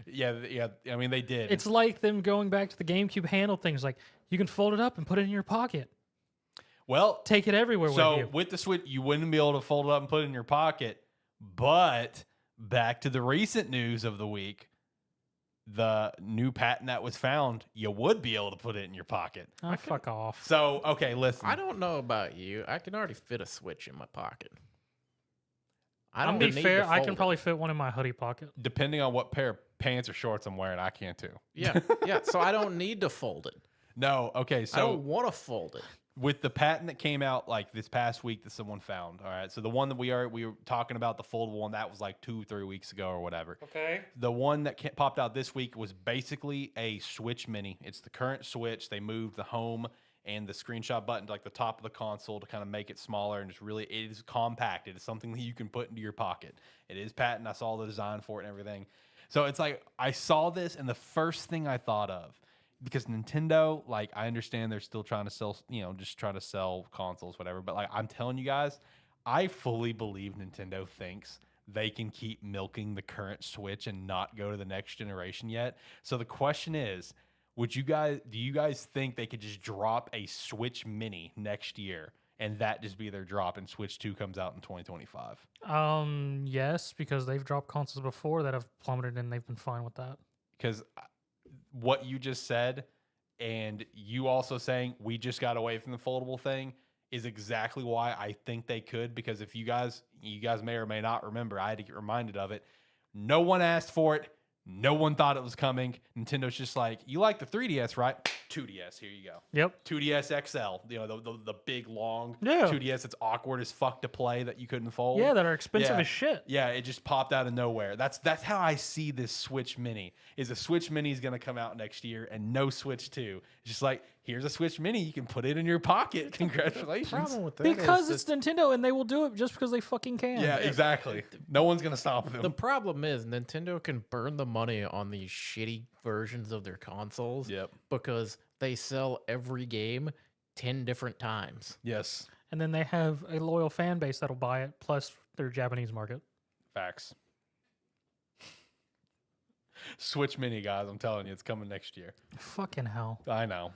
Yeah. I mean, they did. It's like them going back to the GameCube handle things. Like, you can fold it up and put it in your pocket. Well, take it everywhere with you. So with the Switch, you wouldn't be able to fold it up and put it in your pocket. But back to the recent news of the week. The new patent that was found, you would be able to put it in your pocket. Oh, fuck off. So, okay, listen. I don't know about you. I can already fit a Switch in my pocket. I don't need be fair, to I can fold probably fit one in my hoodie pocket. Depending on what pair of pants or shorts I'm wearing, I can too. Yeah, so I don't need to fold it. No, okay, so I don't want to fold it. With the patent that came out like this past week that someone found, all right. So the one that we were talking about, the foldable one, that was like 2-3 weeks ago or whatever. Okay. The one that popped out this week was basically a Switch Mini. It's the current Switch. They moved the home and the screenshot button to like the top of the console to kind of make it smaller and just really, it is compact. It is something that you can put into your pocket. It is patent. I saw the design for it and everything. So it's like I saw this and the first thing I thought of, because Nintendo, like, I understand they're still trying to sell, just trying to sell consoles, whatever. But like, I'm telling you guys, I fully believe Nintendo thinks they can keep milking the current Switch and not go to the next generation yet. So the question is, do you guys think they could just drop a Switch Mini next year and that just be their drop and Switch 2 comes out in 2025? Yes, because they've dropped consoles before that have plummeted and they've been fine with that. Because what you just said and you also saying we just got away from the foldable thing is exactly why I think they could. Because if you guys may or may not remember, I had to get reminded of it. No one asked for it. No one thought it was coming. Nintendo's just like, you like the 3DS, right? 2DS, here you go. Yep. 2DS XL, the big, long 2DS that's awkward as fuck to play that you couldn't fold. Yeah, that are expensive as shit. Yeah, it just popped out of nowhere. That's how I see this Switch Mini. Is a Switch Mini is going to come out next year and no Switch 2. It's just like, here's a Switch Mini. You can put it in your pocket. Congratulations. The problem with that because it's Nintendo and they will do it just because they fucking can. Yeah, exactly. No one's going to stop them. The problem is Nintendo can burn the money on these shitty versions of their consoles. Yep. Because they sell every game 10 different times. Yes. And then they have a loyal fan base that'll buy it, plus their Japanese market. Facts. Switch Mini, guys. I'm telling you, it's coming next year. Fucking hell. I know.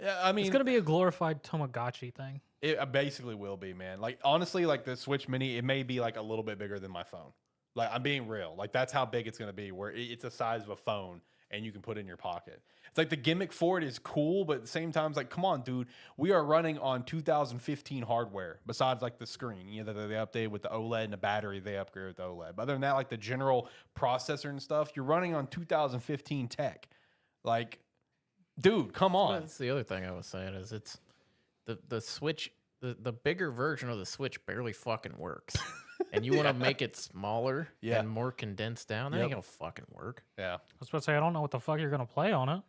Yeah, I mean, It's gonna be a glorified Tamagotchi thing. it basically will be, man. Like honestly, like the Switch Mini, it may be like a little bit bigger than my phone. Like I'm being real. Like that's how big it's gonna be. Where it's the size of a phone and you can put it in your pocket. It's like the gimmick for it is cool, but at the same time, it's like, come on, dude. We are running on 2015 hardware. Besides like the screen, you know, they updated with the OLED and the battery. They upgraded with the OLED. But other than that, like the general processor and stuff, you're running on 2015 tech. Like, dude, come on. That's the other thing I was saying is it's the Switch. The bigger version of the Switch barely fucking works. And you want to make it smaller and more condensed down? That ain't gonna fucking work. Yeah. I was about to say, I don't know what the fuck you're gonna play on it.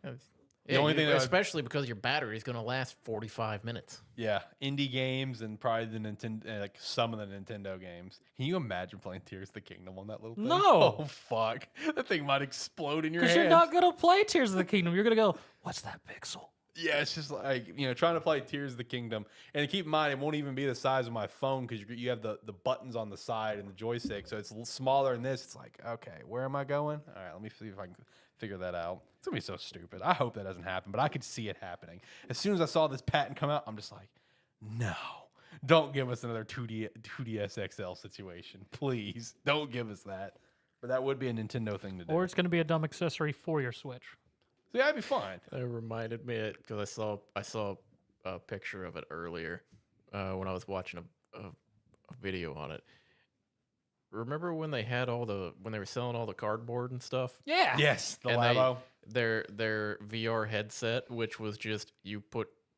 The only thing that especially because your battery is gonna last 45 minutes. Yeah, indie games and probably the Nintendo, like some of the Nintendo games. Can you imagine playing Tears of the Kingdom on that little thing? No. Oh fuck, that thing might explode in your Because hands. you're not gonna play Tears of the Kingdom. You're gonna go, what's that pixel? Yeah, it's just like, you know, trying to play Tears of the Kingdom. And keep in mind, it won't even be the size of my phone because you have the buttons on the side and the joystick. So it's a little smaller than this. It's like, okay, where am I going? All right, let me see if I can figure that out. It's going to be so stupid. I hope that doesn't happen, but I could see it happening. As soon as I saw this patent come out, I'm just like, no. Don't give us another 2DS XL situation. Please, don't give us that. But that would be a Nintendo thing to do. Or it's gonna be a dumb accessory for your Switch. So yeah, that'd be fine. It reminded me because I saw a picture of it earlier when I was watching a video on it. Remember when they had when they were selling all the cardboard and stuff? Yeah. Yes, the And Labo. their VR headset, which was just you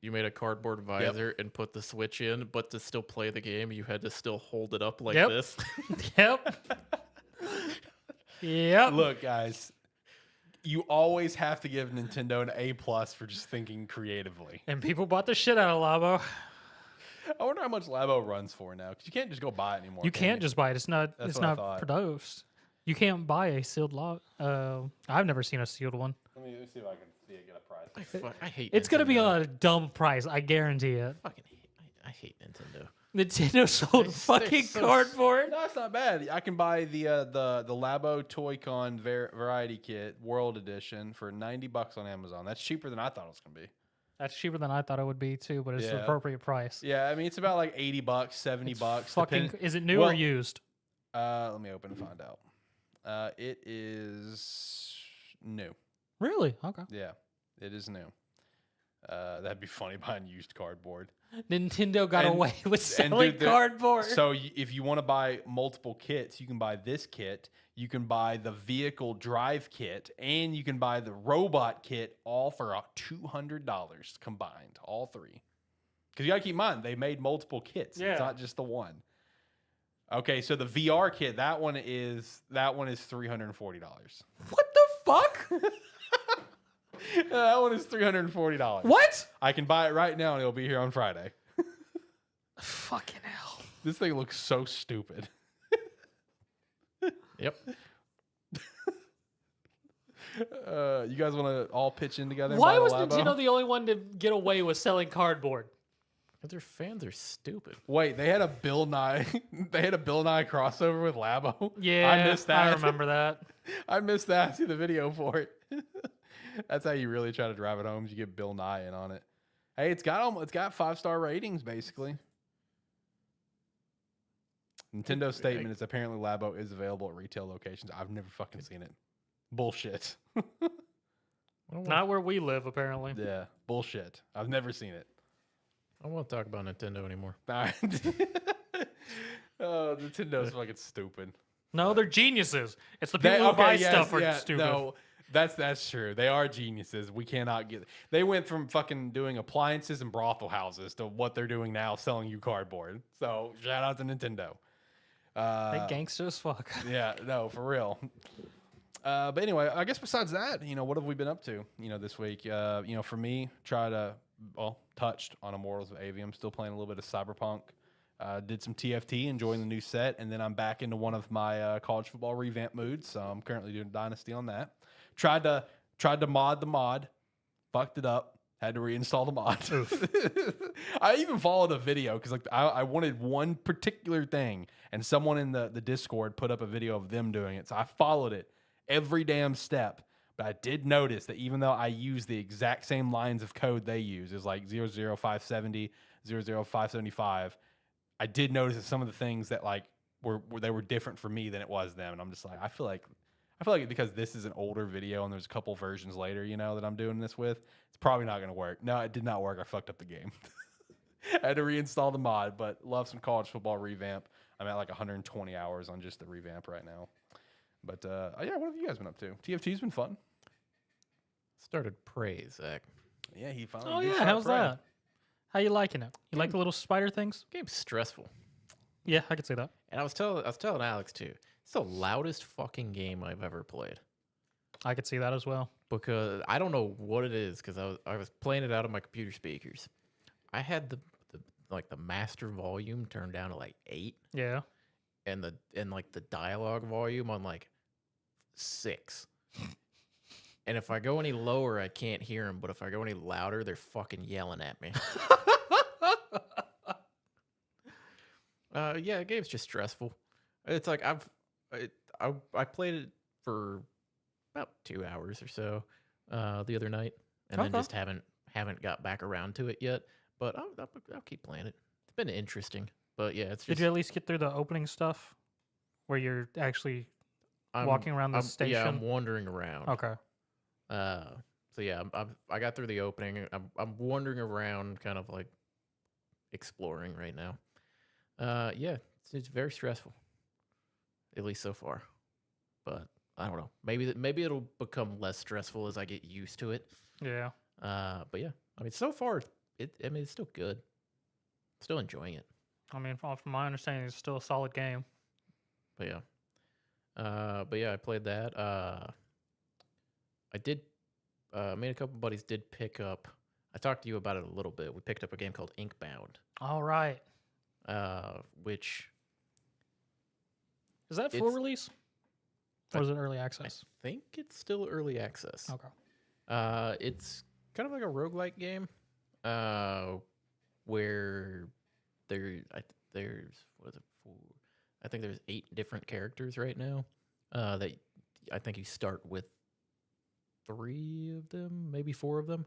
made a cardboard visor and put the Switch in, but to still play the game, you had to still hold it up like this. Yep. Yep. Look, guys, you always have to give Nintendo an A+ for just thinking creatively. And people bought the shit out of Labo. I wonder how much Labo runs for now, because you can't just go buy it anymore. You can't just buy it. It's not. That's it's what I not thought. produced. You can't buy a sealed lot. I've never seen a sealed one. Let me see if I can see it get a price. I hate. It's gonna be Nintendo. a dumb price. I guarantee it. I hate Nintendo. Nintendo sold They're fucking so cardboard. No, it's not bad. I can buy the Labo Toy-Con Variety Kit World Edition for $90 on Amazon. That's cheaper than I thought it was gonna be. That's cheaper than I thought it would be too, but it's the Yeah. appropriate price. Yeah, I mean it's about like $80, $70. Fucking. Is it new Well, or used? Let me open and find out. It is new. Really? Okay. Yeah, it is new. That'd be funny buying used cardboard. Nintendo got And- away with and selling dude, cardboard. So if you want to buy multiple kits, you can buy this kit. You can buy the vehicle drive kit, and you can buy the robot kit, all for $200 combined, all three. Because you got to keep in mind, they made multiple kits. Yeah. It's not just the one. Okay, so the VR kit, that one is $340. What the fuck? That one is $340. What? I can buy it right now, and it'll be here on Friday. Fucking hell. This thing looks so stupid. Yep. You guys want to all pitch in together? and Why buy the was Labo? Nintendo the only one to get away with selling cardboard? But their fans are stupid. Wait, they had a Bill Nye. They had a Bill Nye crossover with Labo. Yeah, I missed that. I remember that. I missed that. I see the video for it. That's how you really try to drive it home. Is you get Bill Nye in on it. Hey, it's got 5-star ratings basically. Nintendo statement is apparently Labo is available at retail locations. I've never fucking seen it. Bullshit. Not where we live, apparently. Yeah, bullshit. I've never seen it. I don't want to talk about Nintendo anymore. All right. Oh, Nintendo's fucking stupid. No, they're geniuses. It's the people who buy stuff are stupid. No, that's true. They are geniuses. We cannot get. They went from fucking doing appliances and brothel houses to what they're doing now, selling you cardboard. So shout out to Nintendo. They gangster as fuck. Yeah, no, for real. But anyway, I guess besides that, what have we been up to, this week? For me, touched on Immortals of Avium, still playing a little bit of Cyberpunk. Did some TFT, enjoying the new set, and then I'm back into one of my college football revamp moods. So I'm currently doing Dynasty on that. Tried to mod the mod, fucked it up. Had to reinstall the mod. I even followed a video because I wanted one particular thing, and someone in the Discord put up a video of them doing it. So I followed it, every damn step. But I did notice that even though I use the exact same lines of code they use, is like 00570, 00575, I did notice that some of the things that like were different for me than it was them. And I'm just like, I feel like because this is an older video and there's a couple versions later, that I'm doing this with, it's probably not going to work. No, it did not work. I fucked up the game. I had to reinstall the mod, but love some college football revamp. I'm at like 120 hours on just the revamp right now. But yeah, what have you guys been up to? TFT's been fun. Started Prey, Zach. Yeah, he finally. Oh did yeah, start how's Prey. that? How you liking it? You like the little spider things? Game's stressful. Yeah, I could see that. And I was telling Alex too. It's the loudest fucking game I've ever played. I could see that as well. Because I don't know what it is. Because I was playing it out of my computer speakers. I had the master volume turned down to like 8, Yeah. and the dialogue volume on like 6. And if I go any lower, I can't hear them. But if I go any louder, they're fucking yelling at me. Yeah, the game's just stressful. It's like I played it for about 2 hours or so the other night, and then just haven't got back around to it yet. But I'll keep playing it. It's been interesting, but yeah, it's just. Did you at least get through the opening stuff, where you're actually walking around the station? Yeah, I'm wandering around. Okay. So yeah, I got through the opening. I'm wandering around, kind of like exploring right now. Yeah, it's very stressful, at least so far. But I don't know. Maybe it'll become less stressful as I get used to it. Yeah. But yeah, I mean, so far it's still good. Still enjoying it. I mean, from my understanding, it's still a solid game. But yeah, I played that. I did. Me and a couple buddies did pick up. I talked to you about it a little bit. We picked up a game called Inkbound. All right. Which is that full release, or is it early access? I think it's still early access. Okay. It's kind of like a roguelike game, where there's what is it? I think there's 8 different characters right now. That I think you start with 3 of them, maybe 4 of them,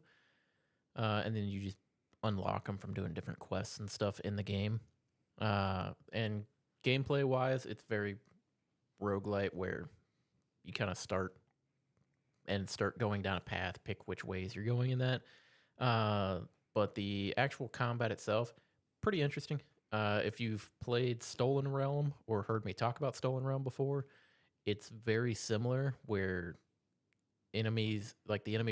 and then you just unlock them from doing different quests and stuff in the game. And gameplay wise, it's very roguelite, where you kind of start going down a path, pick which ways you're going in that. But the actual combat itself, pretty interesting. If you've played Stolen Realm or heard me talk about Stolen Realm before, it's very similar, where the enemies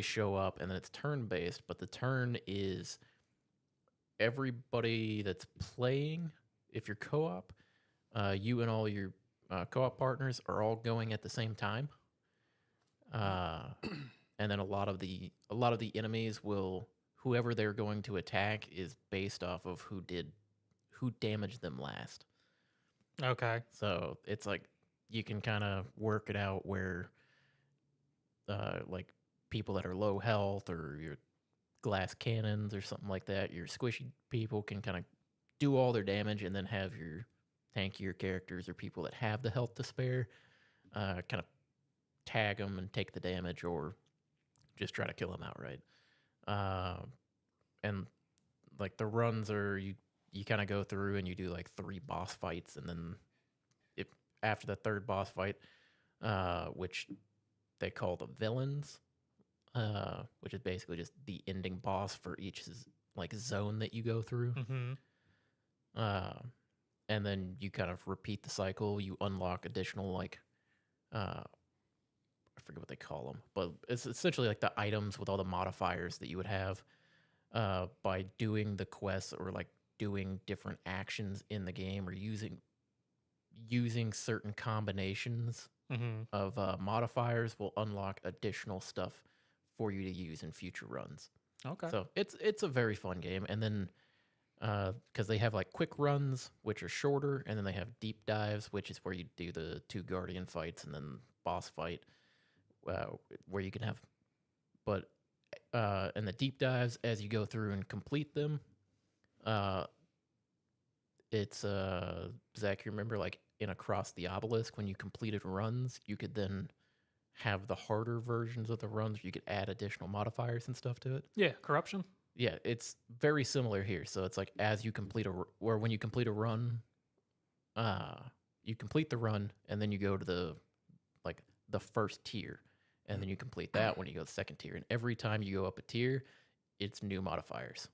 show up and then it's turn-based, but the turn is everybody that's playing. If you're co-op, you and all your co-op partners are all going at the same time. And then a lot of the enemies will, whoever they're going to attack is based off of who damaged them last. Okay. So it's like you can kind of work it out where like people that are low health or your glass cannons or something like that, your squishy people can kind of do all their damage, and then have your tankier characters or people that have the health to spare kind of tag them and take the damage, or just try to kill them outright. And like the runs are, you kind of go through and you do like 3 boss fights, and then after the 3rd boss fight, which they call the villains, which is basically just the ending boss for each like zone that you go through. Mm-hmm. And then you kind of repeat the cycle. You unlock additional, like, I forget what they call them, but it's essentially like the items with all the modifiers that you would have by doing the quests, or like doing different actions in the game, or using certain combinations of modifiers will unlock additional stuff for you to use in future runs. Okay. So it's a very fun game. And then because they have like quick runs, which are shorter, and then they have deep dives, which is where you do the 2 guardian fights and then boss fight, where you can have. But and the deep dives, as you go through and complete them, it's Zach, you remember like in Across the Obelisk, when you completed runs, you could then have the harder versions of the runs. You could add additional modifiers and stuff to it. Yeah, corruption. Yeah, it's very similar here. So it's like as you complete or when you complete a run, you complete the run and then you go to the first tier, and then you complete that when you go to the second tier. And every time you go up a tier, it's new modifiers.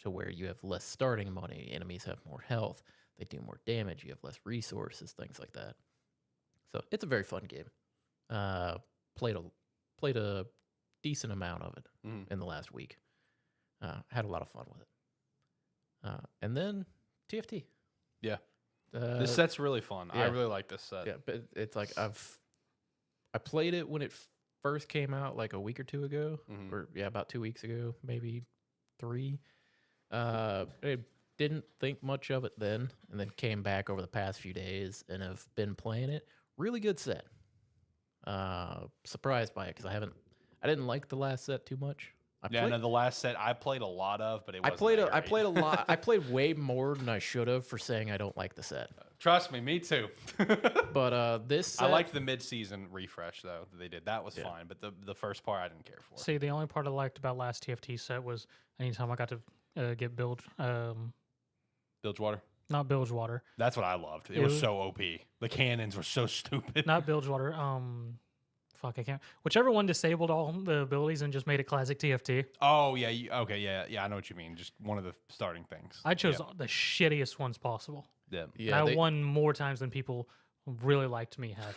So where you have less starting money, enemies have more health, they do more damage, you have less resources, things like that. So it's a very fun game. Played a decent amount of it in the last week. Had a lot of fun with it. And then TFT. Yeah. This set's really fun. yeah. I really like this set. Yeah, but it's like I played it when it first came out like a week or two ago, or about 2 weeks ago, maybe 3. I didn't think much of it then, and then came back over the past few days and have been playing it. Really good set. Surprised by it because I didn't like the last set too much. No, the last set I played a lot of, but it wasn't I played a lot. I played way more than I should have for saying I don't like the set. Trust me, me too. But this set, I liked the mid-season refresh though that they did. That was fine, but the first part I didn't care for. See, the only part I liked about last TFT set was anytime I got to get Bilgewater. not Bilgewater, That's what I loved. It was so OP. The cannons were so stupid. not Bilgewater. Fuck, I can't. Whichever one disabled all the abilities and just made it classic TFT. Oh yeah, okay, yeah. I know what you mean. Just one of the starting things. I chose the shittiest ones possible. Yeah. And I won more times than people really liked me have.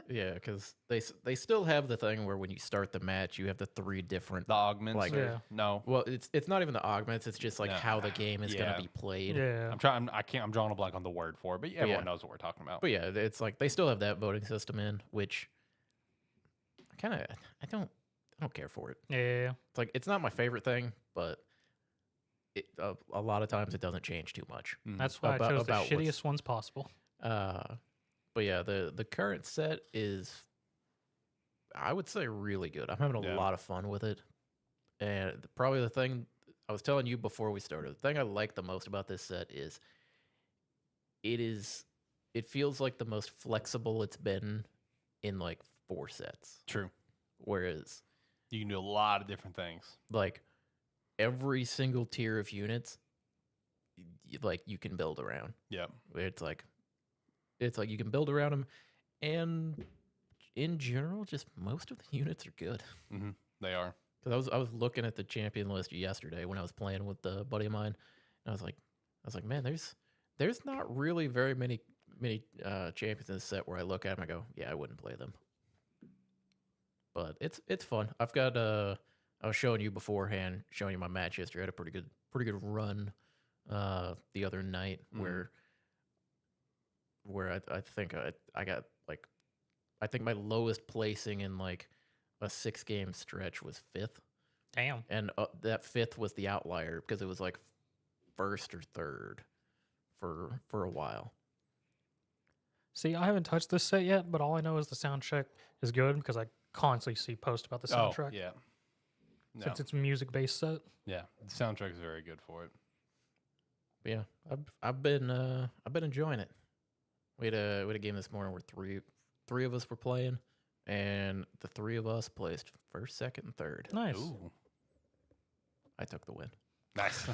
Yeah, because they still have the thing where when you start the match, you have the 3 different The augments. Like- No. Well, it's not even the augments. It's just like how the game is going to be played. Yeah. I'm drawing a blank on the word for it, but everyone knows what we're talking about. But yeah, it's like they still have that voting system in, which I don't care for it. Yeah. It's like it's not my favorite thing, but a lot of times it doesn't change too much. That's why I chose the shittiest ones possible. But yeah, the current set is, I would say, really good. I'm having a lot of fun with it, and probably the thing I was telling you before we started, the thing I like the most about this set is it feels like the most flexible it's been in like 4 sets. True. Whereas You can do a lot of different things. like every single tier of units, like you can build around. Yep. It's like you can build around them, and in general, just most of the units are good. They are. Because I was looking at the champion list yesterday when I was playing with a buddy of mine, and I was like, man, there's not really very many champions in this set where I look at them and I go, yeah, I wouldn't play them. But it's fun. I've got I was showing you beforehand, showing you my match history. I had a pretty good run the other night where I think I got like, I think my lowest placing in like a 6-game stretch was 5th. Damn. And that 5th was the outlier because it was like 1st or 3rd for a while. See, I haven't touched this set yet, but all I know is the soundtrack is good because I constantly see posts about the soundtrack. Oh, yeah. No. Since it's a music-based set. Yeah. The soundtrack is very good for it. But yeah, I've been enjoying it. We had a game this morning where three of us were playing, and the 3 of us placed 1st, 2nd, and 3rd. Nice. Ooh. I took the win. Nice.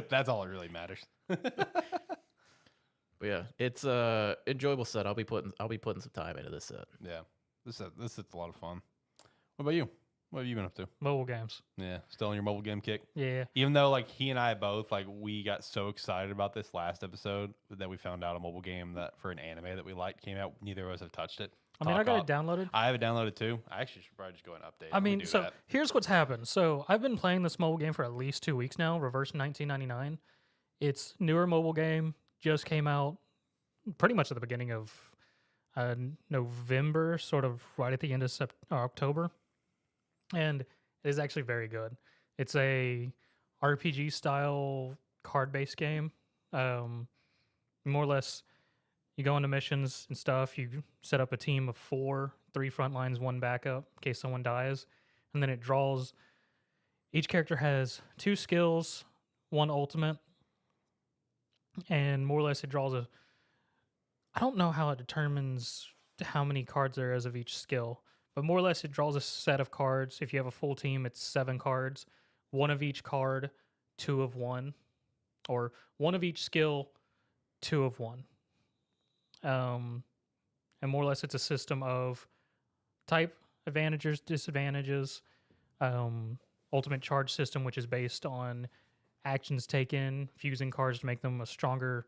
That's all that really matters. But yeah, it's a enjoyable set. I'll be putting some time into this set. Yeah. This set's a lot of fun. What about you? What have you been up to? Mobile games. Yeah. Still on your mobile game kick? Yeah. Even though like he and I both we got so excited about this last episode that we found out a mobile game that for an anime that we liked came out. Neither of us have touched it. I mean, I got it downloaded. I have it downloaded too. I actually should probably just go and update it. I mean, so here's what's happened. So I've been playing this mobile game for at least 2 weeks now, Reverse 1999. It's newer mobile game, just came out pretty much at the beginning of November, sort of right at the end of October. And it is actually very good. It's a RPG style card-based game. More or less, you go into missions and stuff. You set up a team of 4, 3 front lines, 1 backup in case someone dies. And then it draws. Each character has 2 skills, 1 ultimate. And more or less it draws I don't know how it determines how many cards there is of each skill. but more or less it draws a set of cards. If you have a full team, it's 7 cards, 1 of each card, 2 of one, or 1 of each skill, 2 of one. And more or less it's a system of type advantages, disadvantages, ultimate charge system, which is based on actions taken, fusing cards to make them a stronger,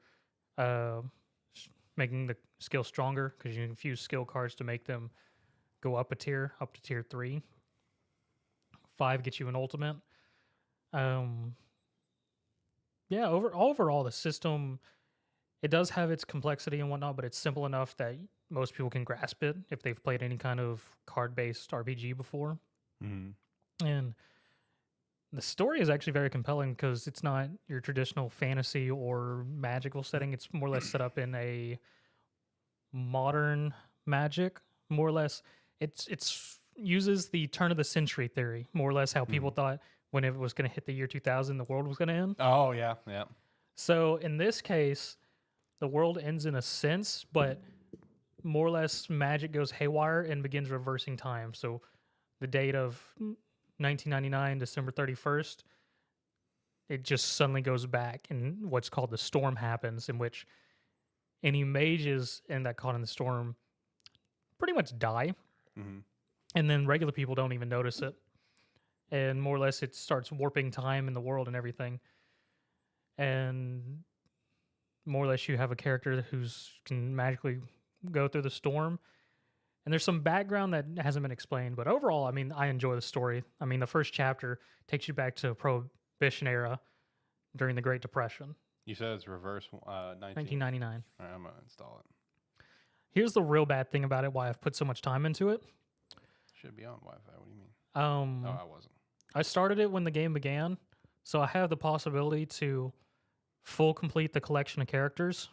making the skill stronger, because you can fuse skill cards to make them go up a tier, up to tier 3. 5 gets you an ultimate. Yeah, overall the system, it does have its complexity and whatnot, but it's simple enough that most people can grasp it if they've played any kind of card-based RPG before. Mm-hmm. And the story is actually very compelling because it's not your traditional fantasy or magical setting. It's more or less set up in a modern magic. More or less, it's uses the turn of the century theory. More or less, how people thought when it was going to hit the year 2000, the world was going to end. Oh yeah, yeah. So in this case, the world ends in a sense, but more or less, magic goes haywire and begins reversing time. So the date of 1999, December 31st, it just suddenly goes back, and what's called the storm happens, in which any mages in that caught in the storm pretty much die. Mm-hmm. And then regular people don't even notice it. And more or less, it starts warping time in the world and everything. And more or less, you have a character who's can magically go through the storm. And there's some background that hasn't been explained. But overall, I mean, I enjoy the story. I mean, the first chapter takes you back to Prohibition era during the Great Depression. You said it's reverse 1999. All right, I'm going to install it. Here's the real bad thing about it, why I've put so much time into it. Should be on Wi-Fi. What do you mean? No, I wasn't. I started it when the game began, so I have the possibility to full complete the collection of characters.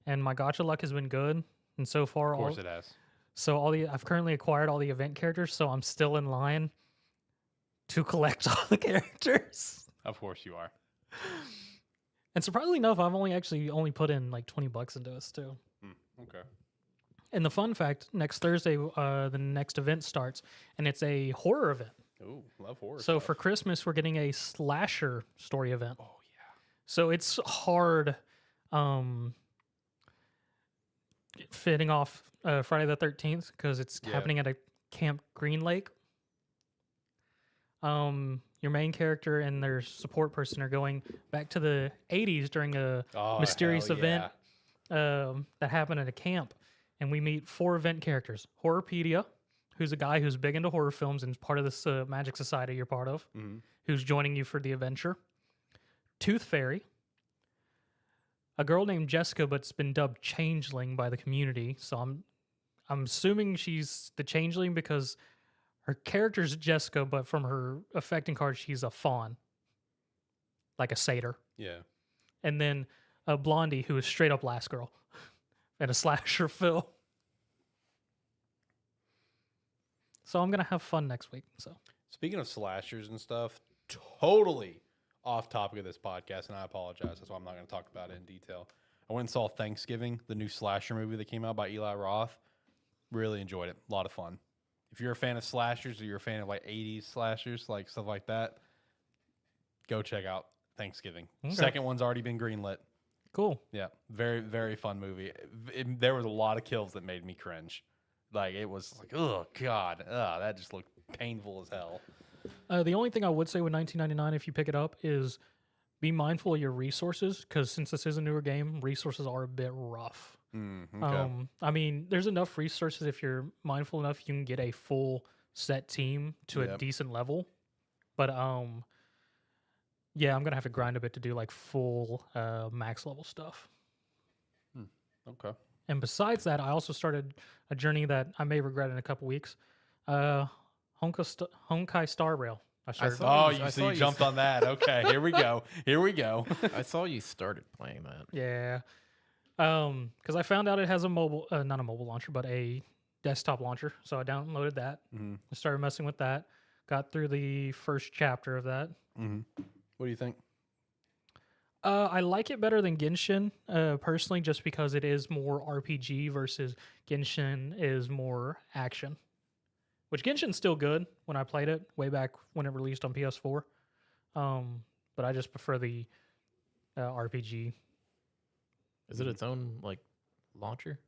And my gacha luck has been good, and so far, Of course it has. So I've currently acquired all the event characters, so I'm still in line to collect all the characters. Of course you are. And surprisingly enough, I've only put in like $20 into this too. Okay. And the fun fact, next Thursday, the next event starts, and it's a horror event. Ooh, love horror. So stuff. for Christmas, we're getting a slasher story event. Oh yeah. So it's hard fitting off Friday the 13th because it's happening at a Camp Green Lake. Your main character and their support person are going back to the 80s during a mysterious event that happened at a camp. And we meet 4 event characters. Horrorpedia, who's a guy who's big into horror films and is part of this magic society you're part of, who's joining you for the adventure. Tooth Fairy, a girl named Jessica, but it's been dubbed Changeling by the community. So I'm assuming she's the Changeling because her character's Jessica, but from her affecting card, she's a fawn, like a satyr. Yeah. And then a Blondie, who is straight up Last Girl, and a slasher Phil. So I'm gonna have fun next week. So Speaking of slashers and stuff, totally off topic of this podcast, and I apologize. That's why I'm not going to talk about it in detail. I went and saw Thanksgiving, the new slasher movie that came out by Eli Roth. Really enjoyed it. A lot of fun. If you're a fan of slashers or you're a fan of like 80s slashers, like stuff like that, go check out Thanksgiving. Okay. Second one's already been greenlit. cool. Yeah, very, very fun movie. There was a lot of kills that made me cringe. Like, it was like, oh, God. That just looked painful as hell. The only thing I would say with 1999, if you pick it up, is be mindful of your resources, because since this is a newer game, resources are a bit rough. Okay. I mean, there's enough resources if you're mindful enough, you can get a full set team to a decent level. But yeah, I'm gonna have to grind a bit to do like full max level stuff. Okay. And besides that, I also started a journey that I may regret in a couple weeks. Honkai Star Rail. I started. You jumped on that. Okay, here we go. Here we go. I saw you started playing that. Yeah. Because I found out it has a mobile, not a mobile launcher, but a desktop launcher. So I downloaded that. I started messing with that. Got through the first chapter of that. What do you think? I like it better than Genshin, personally, just because it is more RPG versus Genshin is more action. Which Genshin's still good when I played it way back when it released on PS4. But I just prefer the RPG. Is it its own like launcher?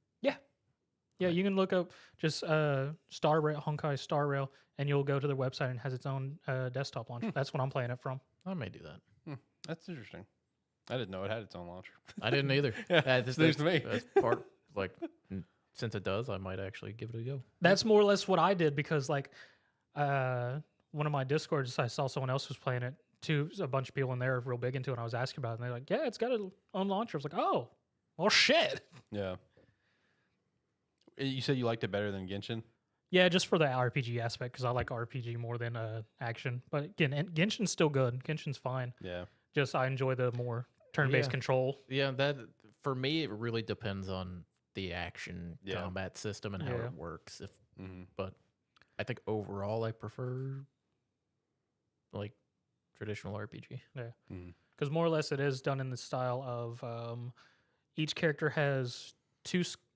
Yeah, you can look up just Star Rail, Honkai Star Rail, and you'll go to their website and it has its own desktop launcher. That's what I'm playing it from. I may do that. That's interesting. I didn't know it had its own launcher. I didn't either. Yeah, This news to me. That's part like since it does, I might actually give it a go. That's more or less what I did because like one of my Discords, I saw someone else was playing it too. A bunch of people in there are real big into it. And I was asking about it, and they're like, "Yeah, it's got its own launcher." I was like, "Oh, well, shit." Yeah. You said you liked it better than Genshin? Yeah, just for the RPG aspect because I like RPG more than action. But again, Genshin's still good. Genshin's fine. Yeah. Just I enjoy the more turn-based Yeah. control. Yeah, that for me it really depends on the action Yeah. combat system and how Yeah. it works. Mm-hmm. But I think overall I prefer like traditional RPG. Mm-hmm. Because more or less it is done in the style of each character has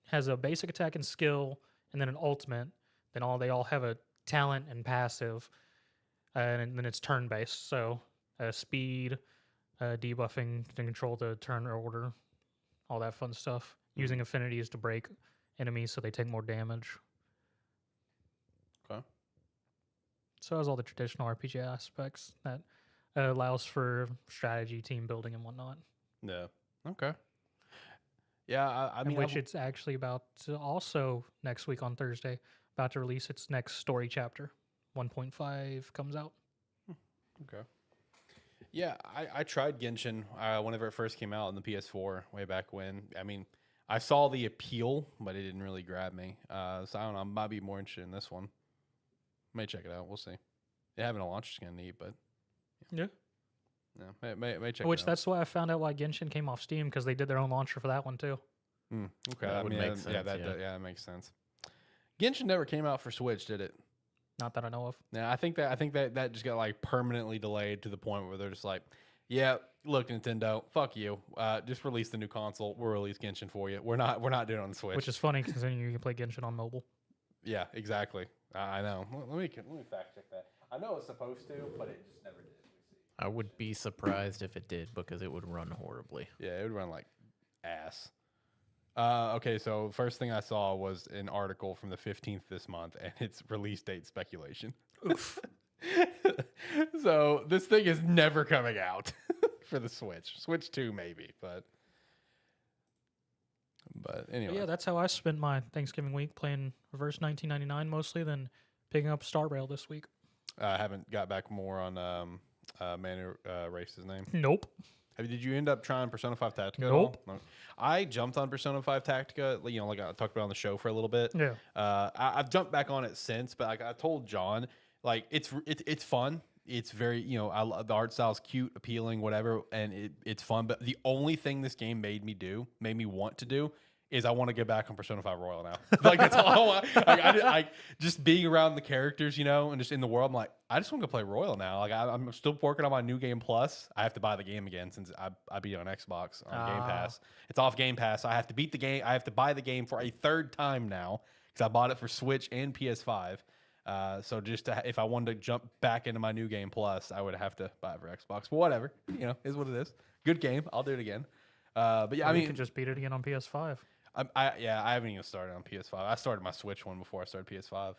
has a basic attack and skill, and then an ultimate. Then they all have a talent and passive, and then it's turn based. So speed, debuffing to control the turn order, all that fun stuff. Using affinities to break enemies so they take more damage. Okay. So it has all the traditional RPG aspects that allows for strategy, team building, and whatnot. Yeah. Okay. Yeah, I In mean, which it's actually about to also next week on Thursday, about to release its next story chapter. 1.5 comes out. okay. Yeah, I tried Genshin whenever it first came out on the PS4 way back when. I mean, I saw the appeal, but it didn't really grab me. So I don't know. I might be more interested in this one. May check it out. We'll see. Yeah, having a launch is kind of neat, but Yeah. yeah, may check Which it out. that's why I found out why Genshin came off Steam because they did their own launcher for that one too. Okay, That I would mean, make yeah, sense, yeah, that makes sense. Genshin never came out for Switch, did it? Not that I know of. Yeah, I think that just got like permanently delayed to the point where they're just like, yeah, look, Nintendo, fuck you. Just release the new console. We'll release Genshin for you. We're not doing it on the Switch. Which is funny considering you can play Genshin on mobile. Yeah, exactly. I know. Let me fact check that. I know it's supposed to, but it just never did. I would be surprised if it did because it would run horribly. Yeah, it would run like ass. Okay, so first thing I saw was an article from the 15th this month, and it's release date speculation. Oof. So this thing is never coming out for the Switch. Switch 2 maybe, but anyway. Yeah, that's how I spent my Thanksgiving week playing Reverse 1999 mostly, then picking up Star Rail this week. I haven't got back more on man who erased his name. Nope. Did you end up trying Persona 5 Tactica at Nope. all? No. I jumped on Persona 5 Tactica, you know, like I talked about on the show for a little bit. Yeah. I've jumped back on it since, but like I told John, like it's fun. It's very, you know, the art style's cute, appealing, whatever, and it's fun. But the only thing this game made me want to do, is I want to get back on Persona 5 Royal now. Like that's all I want. Like, I just being around the characters, you know, and just in the world, I'm like, I just want to play Royal now. Like I'm still working on my new game plus. I have to buy the game again since I beat it on Xbox on Game Pass. It's off Game Pass. So I have to beat the game. I have to buy the game for a third time now because I bought it for Switch and PS5. So just if I wanted to jump back into my new game plus, I would have to buy it for Xbox. But whatever, you know, is what it is. Good game. I'll do it again. But yeah, Or I mean, you could just beat it again on PS5. I haven't even started on PS5. I started my Switch one before I started PS5.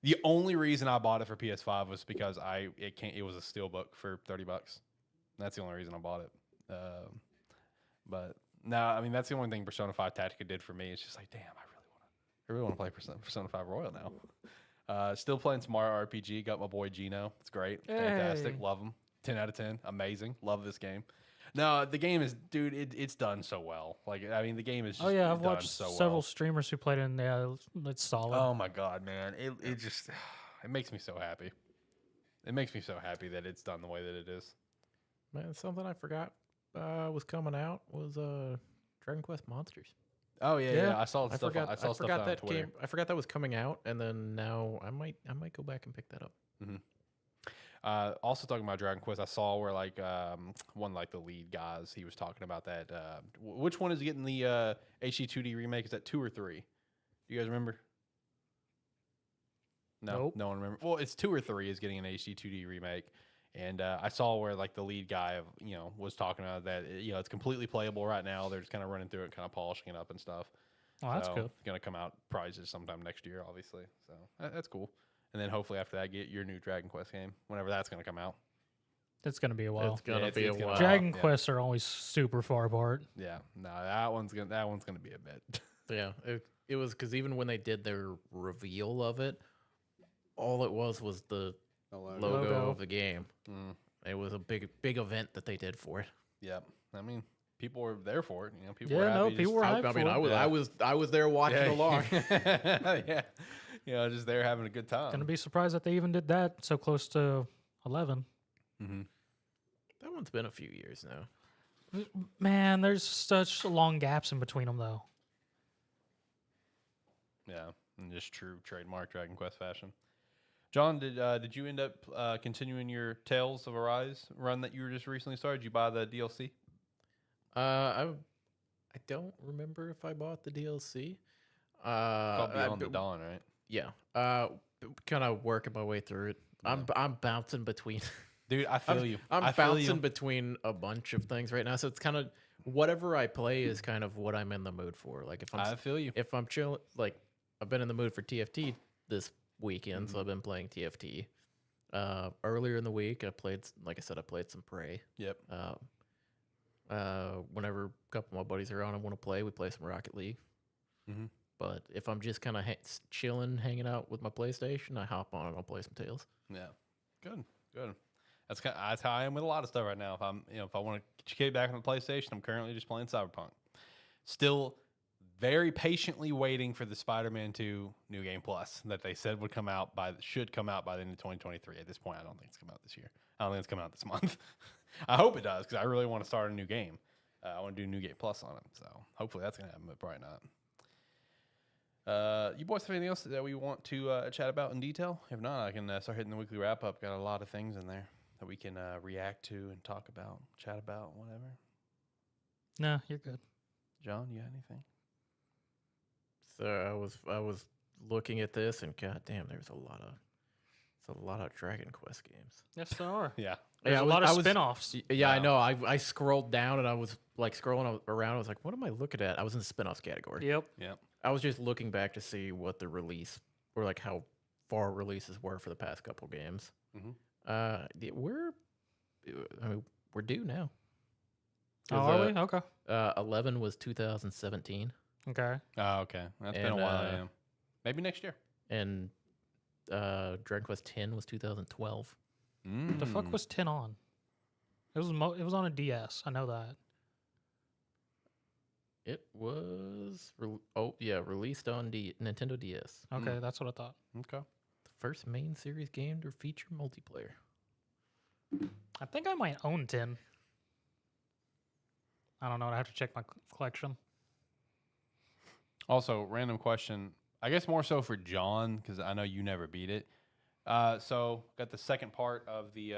The only reason I bought it for PS5 was because it was a steelbook for $30. That's the only reason I bought it. But no, I mean that's the only thing Persona 5 Tactica did for me. It's just like, damn, I really want to play Persona 5 Royal now. Still playing some Mario RPG. Got my boy Gino. It's great, fantastic, Hey. love him. 10 out of 10, amazing. Love this game. No, the game is, dude. It's done so well. Like, I mean, the game is. Just Oh yeah, I've done watched so several well. streamers who played it, and yeah, it's solid. Oh my god, man! It just it makes me so happy. It makes me so happy that it's done the way that it is. Man, something I forgot was coming out was Dragon Quest Monsters. Oh yeah, Yeah. yeah. I saw I stuff. forgot. I saw I stuff forgot on that Twitter. game. I forgot that was coming out, and then now I might go back and pick that up. Also talking about Dragon Quest, I saw where like one like the lead guys, he was talking about that. Which one is getting the HD 2D remake? Is that 2 or 3? Do you guys remember? No, Nope. no one remember. Well, it's 2 or 3 is getting an HD 2D remake, and I saw where like the lead guy, was talking about that. It's completely playable right now. They're just kind of running through it, kind of polishing it up and stuff. Oh, that's good. It's gonna come out prizes sometime next year, obviously. So that's cool. And then hopefully after that, get your new Dragon Quest game whenever that's gonna come out. It's gonna be a while. It's gonna be a while. Dragon Quests are always super far apart. Yeah, no, that one's gonna be a bit. Yeah, it was because even when they did their reveal of it, all it was the logo of the game. Mm. It was a big event that they did for it. Yep. I mean, people were there for it. People were happy. people were hyped I mean, for it. I was there watching along. Yeah, just there having a good time. Gonna be surprised that they even did that so close to 11. Mm-hmm. That one's been a few years now. Man, there's such long gaps in between them though. Yeah, and just true trademark Dragon Quest fashion. John, did you end up continuing your Tales of Arise run that you were just recently started? Did you buy the DLC? I don't remember if I bought the DLC. Called Beyond the Dawn, right? Yeah. Kind of working my way through it. Yeah. I'm bouncing between. Dude, I feel you. I'm bouncing between a bunch of things right now, so it's kind of whatever I play is kind of what I'm in the mood for. Like I feel you. If I'm chilling, like I've been in the mood for TFT this weekend, so I've been playing TFT. Earlier in the week, I played some Prey. Yep. Whenever a couple of my buddies are on and want to play, we play some Rocket League. Mm-hmm. But if I'm just kind of chilling, hanging out with my PlayStation, I hop on and I'll play some Tales. Yeah. Good. That's how I am with a lot of stuff right now. If I want to get back on the PlayStation, I'm currently just playing Cyberpunk. Still very patiently waiting for the Spider-Man 2 New Game Plus that they said should come out by the end of 2023. At this point, I don't think it's come out this year. I don't think it's coming out this month. I hope it does because I really want to start a new game. I want to do New Game Plus on it, so hopefully that's gonna happen, but probably not. You boys have anything else that we want to chat about in detail? If not, I can start hitting the weekly wrap up. Got a lot of things in there that we can react to and talk about, chat about, whatever. No, you're good. John, you got anything? So I was looking at this and goddamn, there's a lot of Dragon Quest games. Yes, there are. Yeah. There's a lot of spin-offs. Yeah, Wow. I know. I scrolled down and I was like scrolling around. I was like, what am I looking at? I was in the spin-offs category. Yep. I was just looking back to see what the release or like how far releases were for the past couple games. Mm-hmm. We're due now. Oh, are we? Okay. 11 was 2017, Okay. Oh, okay. That's been a while. Yeah. Maybe next year. and Dragon Quest 10 was 2012. The fuck was 10 on? It was on a DS. I know that. It was released on Nintendo DS. Okay, that's what I thought. Okay. The first main series game to feature multiplayer. I think I might own 10. I don't know. I have to check my collection. Also, random question. I guess more so for John because I know you never beat it. So got the second part of the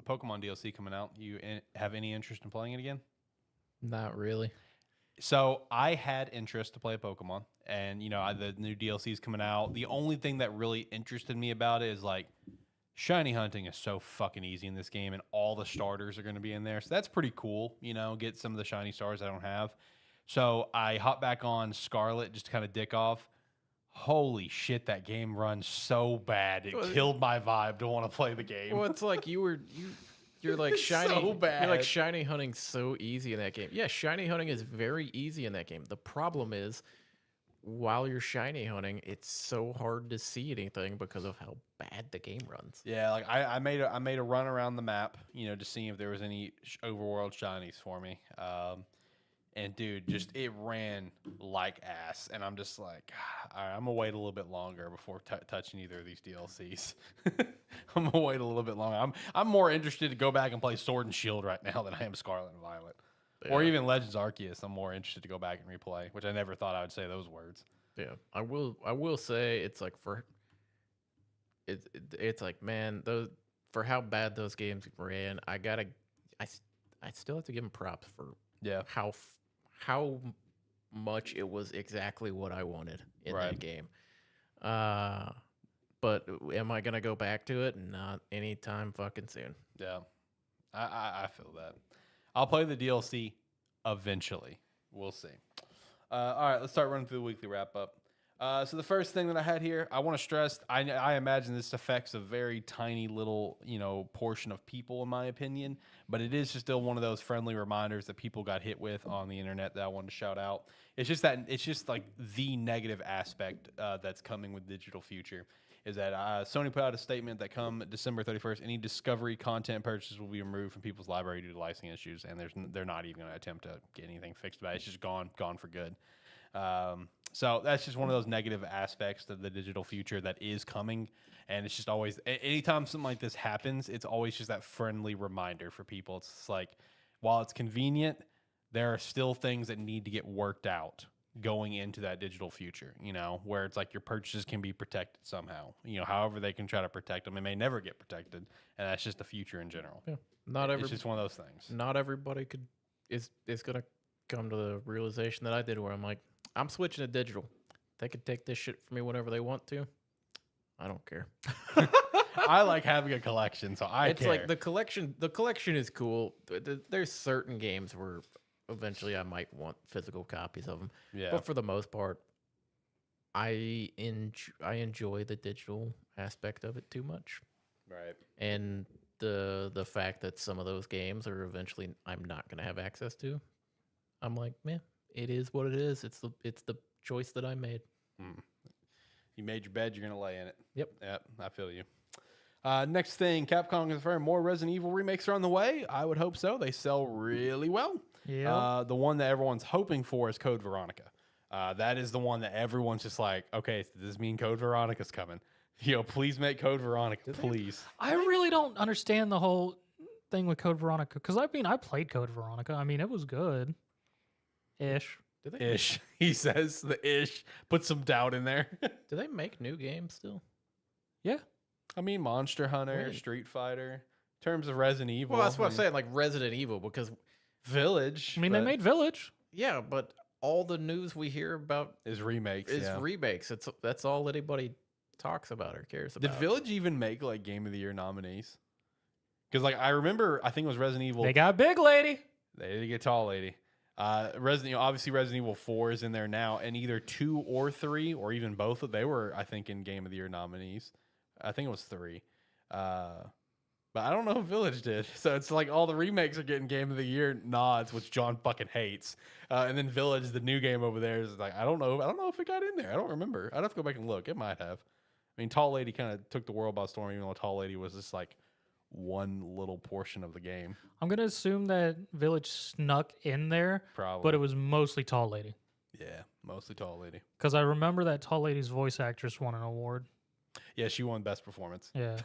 Pokemon DLC coming out. You have any interest in playing it again? Not really. So I had interest to play Pokemon, and the new DLC is coming out. The only thing that really interested me about it is like shiny hunting is so fucking easy in this game, and all the starters are going to be in there. So that's pretty cool. Get some of the shiny stars I don't have. So I hopped back on Scarlet just to kind of dick off. Holy shit, that game runs so bad. It killed my vibe to want to play the game. Well, it's like you're like It's shiny. so bad. You're like shiny hunting so easy in that game. Yeah, shiny hunting is very easy in that game. The problem is, while you're shiny hunting, it's so hard to see anything because of how bad the game runs. Yeah, like I made a run around the map, to see if there was any overworld shinies for me. And dude, just it ran like ass, and I'm just like, all right, I'm gonna wait a little bit longer before touching either of these DLCs. I'm gonna wait a little bit longer. I'm more interested to go back and play Sword and Shield right now than I am Scarlet and Violet, or even Legends Arceus. I'm more interested to go back and replay, which I never thought I would say those words. Yeah, I will say it's like it's like, man, those for how bad those games ran, I still have to give them props for Yeah. how much it was exactly what I wanted in Right. that game. But am I gonna go back to it? Not anytime fucking soon. Yeah. I feel that. I'll play the DLC eventually. We'll see. All right, let's start running through the weekly wrap up. So the first thing that I had here, I want to stress, I imagine this affects a very tiny little, portion of people, in my opinion, but it is just still one of those friendly reminders that people got hit with on the internet that I wanted to shout out. It's just like the negative aspect that's coming with digital future is that Sony put out a statement that come December 31st, any Discovery content purchases will be removed from people's library due to licensing issues, and they're not even going to attempt to get anything fixed about it. It's just gone for good. So that's just one of those negative aspects of the digital future that is coming. And it's just always, anytime something like this happens, it's always just that friendly reminder for people. It's just like, while it's convenient, there are still things that need to get worked out going into that digital future, where it's like your purchases can be protected somehow, however they can try to protect them. It may never get protected. And that's just the future in general. Yeah. It's just one of those things. Not everybody is going to come to the realization that I did where I'm like, I'm switching to digital. They can take this shit from me whenever they want to. I don't care. I like having a collection, so It's like the collection. The collection is cool. There's certain games where eventually I might want physical copies of them. Yeah. But for the most part, I enjoy the digital aspect of it too much. Right. And the fact that some of those games are eventually I'm not going to have access to, I'm like, man, it is what it is. It's the choice that I made. You made your bed, you're going to lay in it. Yep. I feel you. Next thing, Capcom confirmed more Resident Evil remakes are on the way. I would hope so. They sell really well. Yeah. The one that everyone's hoping for is Code Veronica. That is the one that everyone's just like, okay, does this mean Code Veronica's coming? Please make Code Veronica, please. I really don't understand the whole thing with Code Veronica because I played Code Veronica. I mean, it was good. Ish. Ish. He says the ish. Put some doubt in there. Do they make new games still? Yeah. I mean, Monster Hunter, Really? Street Fighter. In terms of Resident Evil. Well, that's what I'm saying, like Resident Evil, because Village. I mean, they made Village. yeah, but all the news we hear about is remakes. is remakes. That's all anybody talks about or cares Did about. Village even make like Game of the Year nominees? Because like I remember, I think it was Resident Evil. They got Big Lady. They did get Tall Lady. Obviously Resident Evil 4 is in there now, and either 2 or 3 or even both they were, I think, in Game of the Year nominees. I think it was 3. But I don't know if Village did. So it's like all the remakes are getting Game of the Year nods, which John fucking hates. And then Village, the new game over there, is like, I don't know if it got in there. I don't remember. I'd have to go back and look. It might have. I mean, Tall Lady kind of took the world by storm, even though Tall Lady was just like one little portion of the game. I'm going to assume that Village snuck in there, Probably. but it was mostly Tall Lady. Yeah, mostly Tall Lady. Because I remember that Tall Lady's voice actress won an award. Yeah, she won Best Performance. Yeah.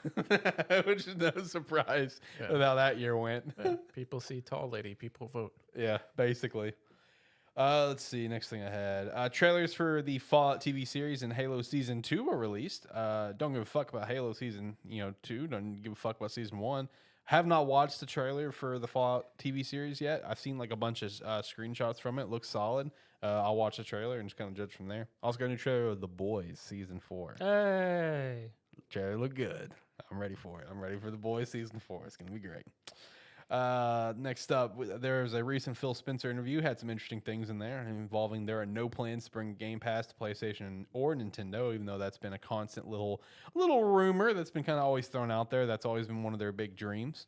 Which is no surprise with how that year went. Yeah, people see Tall Lady, people vote. Yeah, basically. Let's see. Next thing I had. Trailers for the Fallout TV series and Halo Season 2 were released. Don't give a fuck about Halo Season 2. Don't give a fuck about Season 1. Have not watched the trailer for the Fallout TV series yet. I've seen like a bunch of screenshots from it. Looks solid. I'll watch the trailer and just kind of judge from there. Also got a new trailer of The Boys Season 4. Hey. Trailer look good. I'm ready for it. I'm ready for The Boys Season 4. It's going to be great. Next up, there's a recent Phil Spencer interview. Had some interesting things in there involving there are no plans to bring Game Pass to PlayStation or Nintendo, even though that's been a constant little rumor that's been kind of always thrown out there. That's always been one of their big dreams.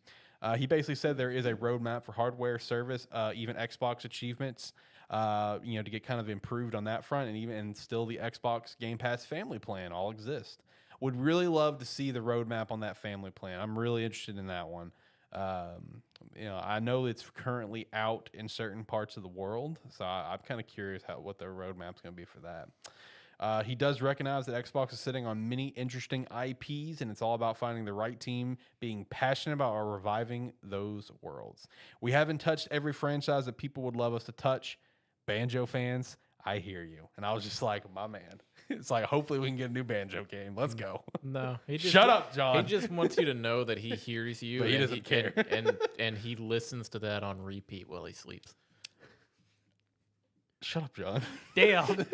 He basically said there is a roadmap for hardware, service, even Xbox achievements, to get kind of improved on that front, and still the Xbox Game Pass family plan all exist. Would really love to see the roadmap on that family plan. I'm really interested in that one. I know it's currently out in certain parts of the world, so I'm kind of curious what their roadmap's going to be for that. He does recognize that Xbox is sitting on many interesting IPs, and it's all about finding the right team, being passionate about or reviving those worlds. We haven't touched every franchise that people would love us to touch. Banjo fans, I hear you. And I was just like, my man. It's like, hopefully we can get a new Banjo game. Let's go. No, he just Shut up, John. He just wants you to know that he hears you, But he and doesn't care. and he listens to that on repeat while he sleeps. Shut up, John. Damn.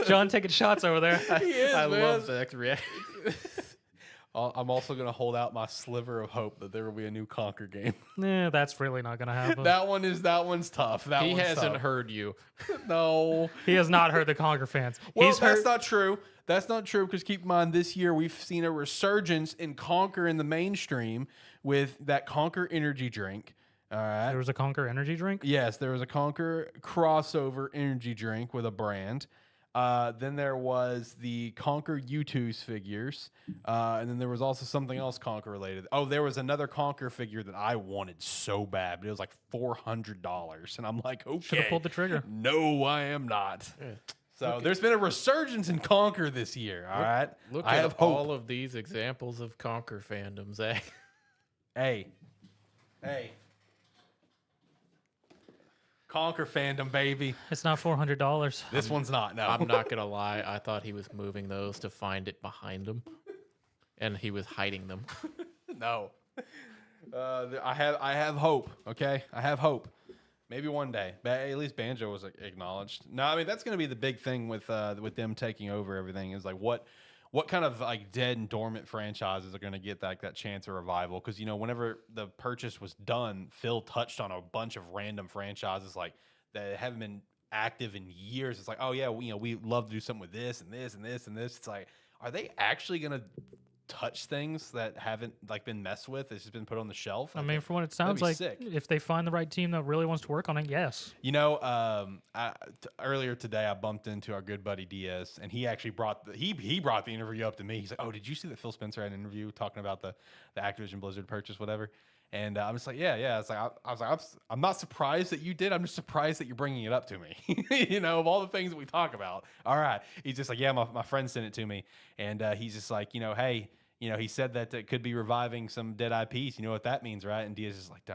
John taking shots over there. I love that reaction. I'm also going to hold out my sliver of hope that there will be a new Conquer game. Nah, that's really not gonna happen. That one's tough. He one's hasn't tough. heard you. No. He has not heard the Conquer fans. Well, He's that's heard. not true. That's not true because keep in mind, this year we've seen a resurgence in Conquer in the mainstream with that Conquer energy drink. All right. There was a Conquer energy drink. Yes, there was a Conquer crossover energy drink with a brand. Then there was the Conquer U2's figures. And then there was also something else Conquer related. Oh, there was another Conquer figure that I wanted so bad, but it was like $400. And I'm like, okay. Should have pulled the trigger. No, I am not. Yeah. So there's been a resurgence in Conquer this year. All right. Look I at have hope. all of these examples of Conquer fandoms, eh? Hey. Conquer fandom, baby. It's not $400. This one's not. No. I'm not gonna lie. I thought he was moving those to find it behind him, and he was hiding them. No. I have hope. Okay, I have hope. Maybe one day, but at least Banjo was acknowledged. No, I mean that's going to be the big thing with them taking over everything. Is like what kind of like dead and dormant franchises are going to get that chance of revival? Because whenever the purchase was done, Phil touched on a bunch of random franchises like that haven't been active in years. It's like, oh yeah, we love to do something with this and this and this and this. It's like, are they actually going to touch things that haven't like been messed with? It's just been put on the shelf. I mean, from what it sounds be like, sick. if they find the right team that really wants to work on it, yes. Earlier today I bumped into our good buddy Diaz, and he actually brought he brought the interview up to me. He's like, "Oh, did you see that Phil Spencer had an interview talking about the Activision Blizzard purchase, whatever?" And I'm just like, yeah. It's like I was like, I'm not surprised that you did. I'm just surprised that you're bringing it up to me. Of all the things that we talk about. All right. He's just like, yeah, my friend sent it to me, and he's just like, hey. He said that it could be reviving some dead IPs. You know what that means, right? And Diaz is like,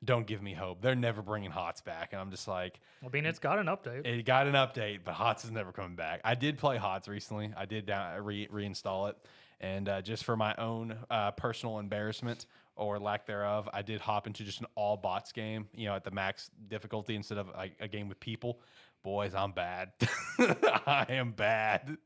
don't give me hope. They're never bringing HOTS back. And I'm just like, I mean, it's got an update. it got an update, but HOTS is never coming back. I did play HOTS recently. I did reinstall it. And just for my own personal embarrassment or lack thereof, I did hop into just an all bots game, at the max difficulty instead of a game with people. Boys, I'm bad. I am bad.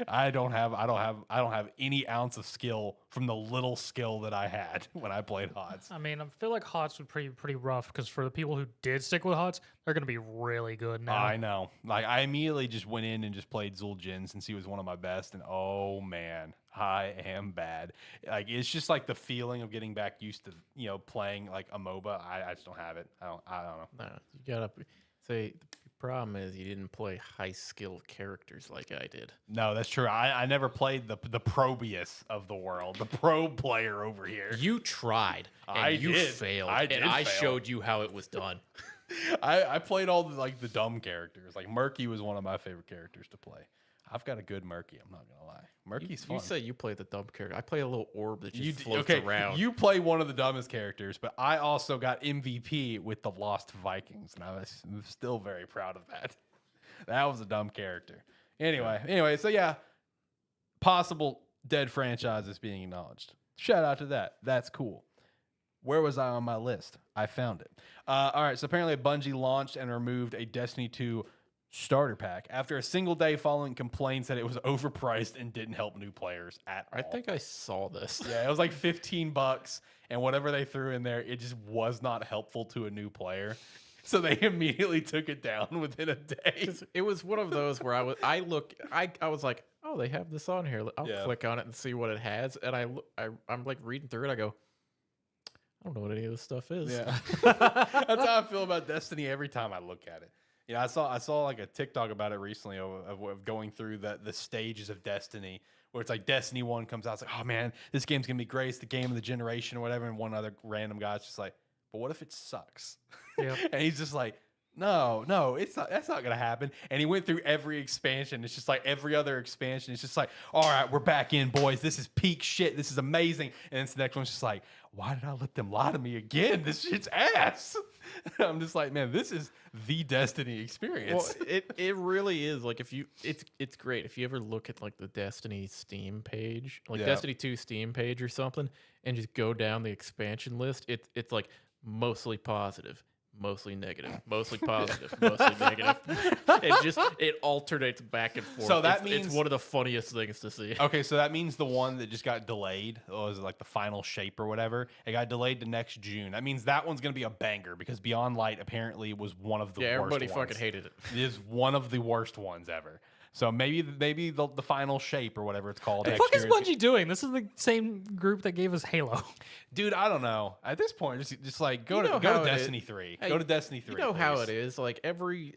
I don't have any ounce of skill from the little skill that I had when I played HOTS. I mean, I feel like HOTS would pretty rough because for the people who did stick with HOTS, they're going to be really good now. I know. Like I immediately just went in and just played Zul'jin since he was one of my best, and oh man, I am bad. Like it's just like the feeling of getting back used to playing like a MOBA. I just don't have it. I don't know. No, you gotta say. The problem is you didn't play high skill characters like I did. No, that's true. I never played the Probius of the world, the pro player over here. You tried, and you failed, and I showed you how it was done. I played all the dumb characters. Like Murky was one of my favorite characters to play. I've got a good Murky. I'm not gonna lie. Murky's fun. You say you play the dumb character. I play a little orb that just floats around. You play one of the dumbest characters, but I also got MVP with the Lost Vikings, and I'm still very proud of that. That was a dumb character. Anyway, so yeah, possible dead franchises being acknowledged. Shout out to that. That's cool. Where was I on my list? I found it. All right, so apparently Bungie launched and removed a Destiny 2 starter pack after a single day following complaints that it was overpriced and didn't help new players at all. I think I saw this. Yeah, it was like $15, and whatever they threw in there, it just was not helpful to a new player. So they immediately took it down within a day. It was one of those where I was like, oh, they have this on here. I'll click on it and see what it has. And I'm like reading through it. I go, I don't know what any of this stuff is. Yeah, that's how I feel about Destiny every time I look at it. I saw like a TikTok about it recently of going through the stages of Destiny, where it's like Destiny 1 comes out, it's like, oh man, this game's gonna be great, it's the game of the generation or whatever, and one other random guy's just like, but what if it sucks? Yep. And he's just like, no, it's not. That's not gonna happen. And he went through every expansion. It's just like every other expansion. It's just like, all right, we're back in, boys. This is peak shit. This is amazing. And then the next one's just like, why did I let them lie to me again? This shit's ass. I'm just like, man, this is the Destiny experience. Well, it really is. Like, if you, it's great if you ever look at like the Destiny Steam page, like Yeah. Destiny 2 Steam page or something, and just go down the expansion list. It's like mostly positive, mostly negative, mostly positive, mostly negative. It alternates back and forth. So that it's means- one of the funniest things to see. Okay, so that means the one that just got delayed, was it like the final shape or whatever? It got delayed to next June. That means that one's gonna be a banger because Beyond Light apparently was one of the Yeah, worst everybody ones. fucking hated it. It is one of the worst ones ever. So maybe the final shape or whatever it's called. The next fuck is year Bungie doing? This is the same group that gave us Halo. Dude, I don't know. At this point, just like go You know to how it Destiny is. 3. Hey, Go to Destiny 3. You know how please. it is. Like every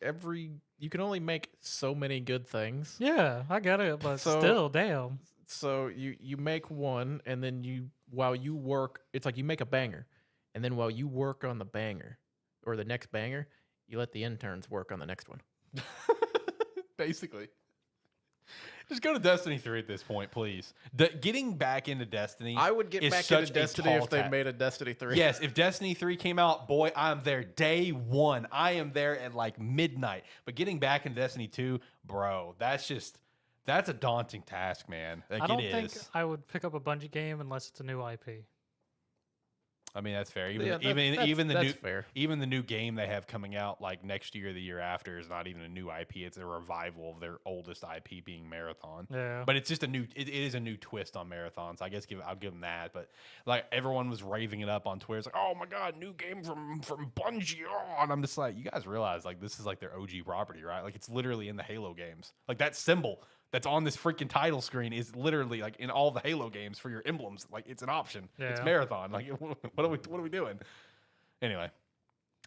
you can only make so many good things. Yeah, I get it, but So- still, damn. So you make one, and then while you work, it's like you make a banger, and then while you work on the banger or the next banger, you let the interns work on the next one. Basically. Just go to Destiny 3 at this point, please. Getting back into Destiny. I would get is back such into a Destiny tall if they task. made a Destiny 3. Yes, if Destiny 3 came out, boy, I'm there day one. I am there at like midnight. But getting back into Destiny 2, bro, that's a daunting task, man. Like, I don't it think is. I would pick up a Bungie game unless it's a new IP. I mean, that's fair. Even Yeah, even the that's new fair. even the new game they have coming out like next year or the year after is not even a new IP. It's a revival of their oldest IP being Marathon. Yeah. But it's just it is a new twist on Marathon. So I guess I'll give them that. But like everyone was raving it up on Twitter. It's like, oh my god, new game from Bungie. Oh, and I'm just like, you guys realize like this is like their OG property, right? Like it's literally in the Halo games. Like that symbol that's on this freaking title screen is literally like in all the Halo games for your emblems. Like it's an option. It's Yeah. Marathon. Like what are we doing? Anyway.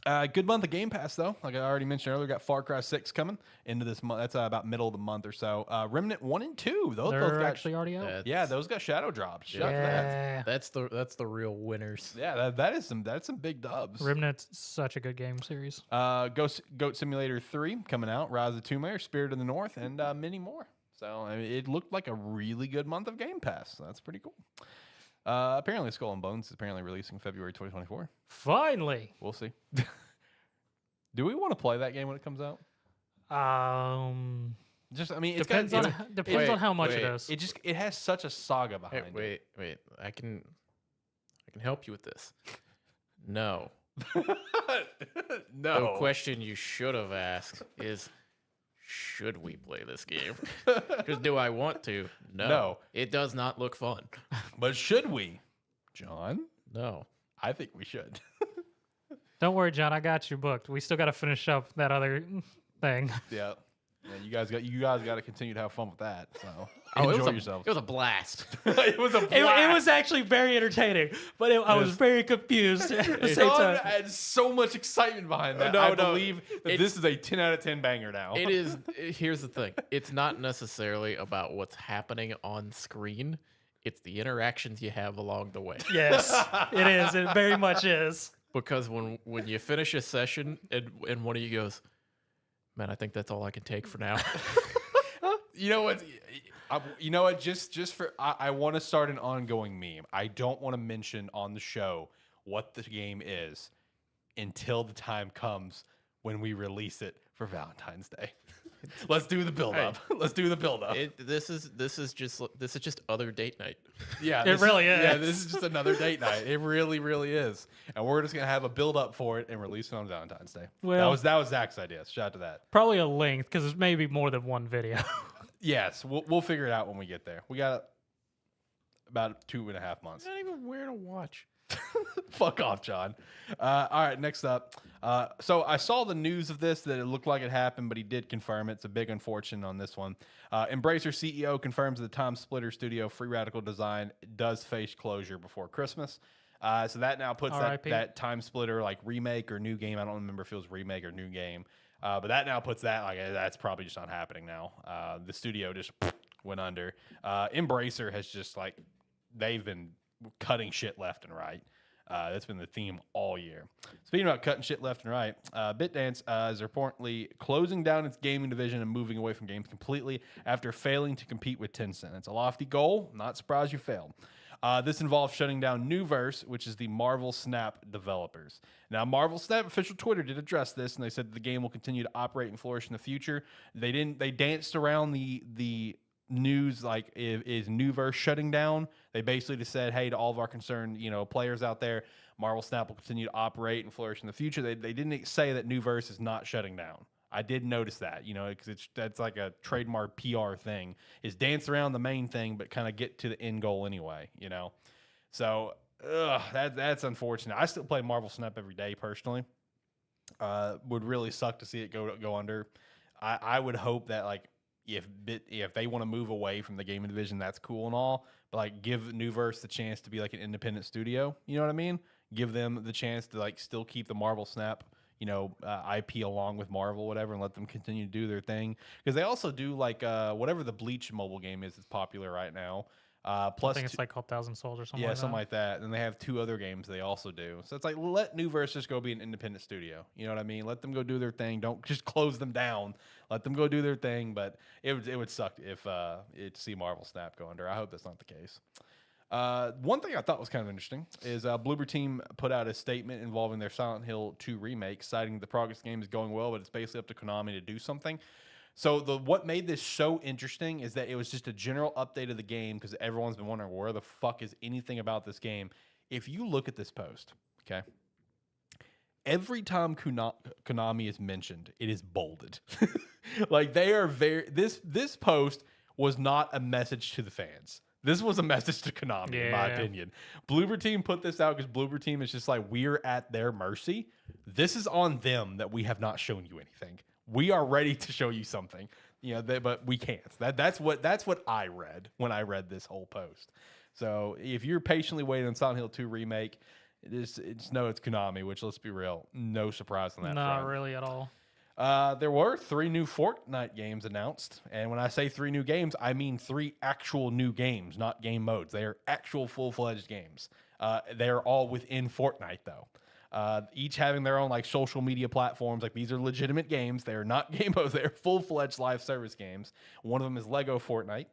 Good month of Game Pass though. Like I already mentioned earlier, got Far Cry 6 coming into this month. That's about middle of the month or so. Remnant 1 and 2. Those both They're got actually already out. yeah, those got shadow drops. Shout out to that. Yeah. That's the real winners. Yeah, that's some big dubs. Remnant's such a good game series. Goat Simulator 3 coming out, Rise of Tomb Raider, Spirit of the North, and many more. So I mean, it looked like a really good month of Game Pass. So that's pretty cool. Apparently, Skull and Bones is apparently releasing February 2024. Finally. We'll see. Do we want to play that game when it comes out? Just, I mean, it's Depends got, on it's- depends on how much wait. it is. it has such a saga Hey, behind it. wait. I can help you with this. No. No The question you should have asked is, should we play this game? Because do I want to? No. It does not look fun. But should we, John? No. I think we should. Don't worry, John. I got you booked. We still got to finish up that other thing. Yeah. And you guys got to continue to have fun with that. So It enjoy was yourselves. It was a blast. It was a It was actually very entertaining, but I was Yes. very confused at the same John time. had so much excitement behind that. No, I no. believe that this is a 10 out of 10 banger now. It is. Here's the thing. It's not necessarily about what's happening on screen. It's the interactions you have along the way. Yes, it is. It very much is. Because when you finish a session and one of you goes, man, I think that's all I can take for now. You know what? You know what? Just for I want to start an ongoing meme. I don't want to mention on the show what the game is until the time comes when we release it for Valentine's Day. Let's do the build up. Let's do the build up. This is just other date night. Yeah, It this really Yeah, is. this is just another date night. It really, really is. And we're just gonna have a build up for it and release it on Valentine's Day. Well- that was Zach's idea. Shout out to that. Probably a length because it's maybe more than one video. Yes, we'll figure it out when we get there. We got about 2.5 months. Not even wearing a watch. Fuck off, John. All right, next up. So I saw the news of this that it looked like it happened, but he did confirm it. It's a big unfortunate on this one. Embracer CEO confirms the Time Splitter Studio Free Radical Design does face closure before Christmas. So that now puts RIP. that Time Splitter like remake or new game. I don't remember if it was remake or new game. But that now puts that like that's probably just not happening now. The studio just went under. Embracer has just like they've been cutting shit left and right. That's been the theme all year. Speaking about cutting shit left and right, BitDance is reportedly closing down its gaming division and moving away from games completely after failing to compete with Tencent. It's a lofty goal. Not surprised you failed. This involves shutting down Newverse, which is the Marvel Snap developers. Now, Marvel Snap official Twitter did address this, and they said the game will continue to operate and flourish in the future. They danced around the news like is Newverse shutting down. They basically just said, hey, to all of our concerned players out there, Marvel Snap will continue to operate and flourish in the future. They didn't say that Newverse is not shutting down. I did notice that, because that's like a trademark PR thing, is dance around the main thing, but kind of get to the end goal anyway, So that's unfortunate. I still play Marvel Snap every day personally. Would really suck to see it go under. I would hope that like if they want to move away from the gaming division, that's cool and all, but like give Newverse the chance to be like an independent studio. You know what I mean? Give them the chance to like still keep the Marvel Snap IP along with Marvel, whatever, and let them continue to do their thing. Because they also do like whatever the Bleach mobile game is that's popular right now. Plus, I think it's like called Thousand Souls or something. Yeah, like something that. like that. And they have 2 other games they also do. So it's like let Newverse just go be an independent studio. You know what I mean? Let them go do their thing. Don't just close them down. Let them go do their thing. But it would suck if to see Marvel Snap go under. I hope that's not the case. One thing I thought was kind of interesting is Bloober Team put out a statement involving their Silent Hill 2 remake, citing the progress of the game is going well, but it's basically up to Konami to do something. So what made this so interesting is that it was just a general update of the game because everyone's been wondering where the fuck is anything about this game. If you look at this post, okay, every time Konami is mentioned, it is bolded. Like they are this post was not a message to the fans. This was a message to Konami, in my opinion. Bloober Team put this out because Bloober Team is just like, we're at their mercy. This is on them that we have not shown you anything. We are ready to show you something, but we can't. That's what I read when I read this whole post. So if you're patiently waiting on Silent Hill 2 remake, just know it's Konami, which, let's be real, no surprise on that Not front. really at all. There were 3 new Fortnite games announced. And when I say 3 new games, I mean 3 actual new games, not game modes. They are actual full-fledged games. They are all within Fortnite, though. Each having their own like social media platforms. Like these are legitimate games. They are not game modes. They are full-fledged live service games. One of them is Lego Fortnite.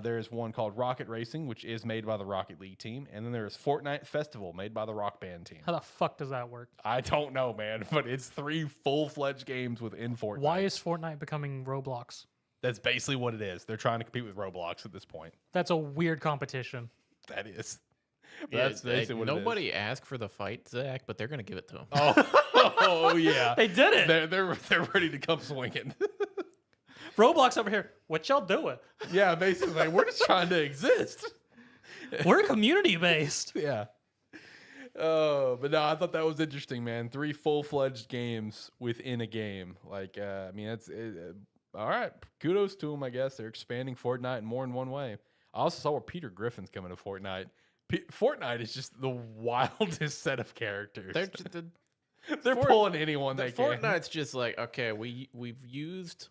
There is one called Rocket Racing, which is made by the Rocket League team. And then there is Fortnite Festival, made by the Rock Band team. How the fuck does that work? I don't know, man, but it's 3 full-fledged games within Fortnite. Why is Fortnite becoming Roblox? That's basically what it is. They're trying to compete with Roblox at this point. That's a weird competition. That is. Yeah, That's basically what it is. nobody asked for the fight, Zach, but they're gonna give it to him. Oh yeah. They did it. They're ready to come swinging. Roblox over here. What y'all doing? Yeah, basically, like, we're just trying to exist. We're community based. Yeah. Oh, but no, I thought that was interesting, man. 3 full-fledged games within a game. Like, I mean, that's all right. Kudos to them, I guess. They're expanding Fortnite in more than one way. I also saw where Peter Griffin's coming to Fortnite. Fortnite is just the wildest set of characters. They're pulling anyone they can. Fortnite's just like, okay, we've used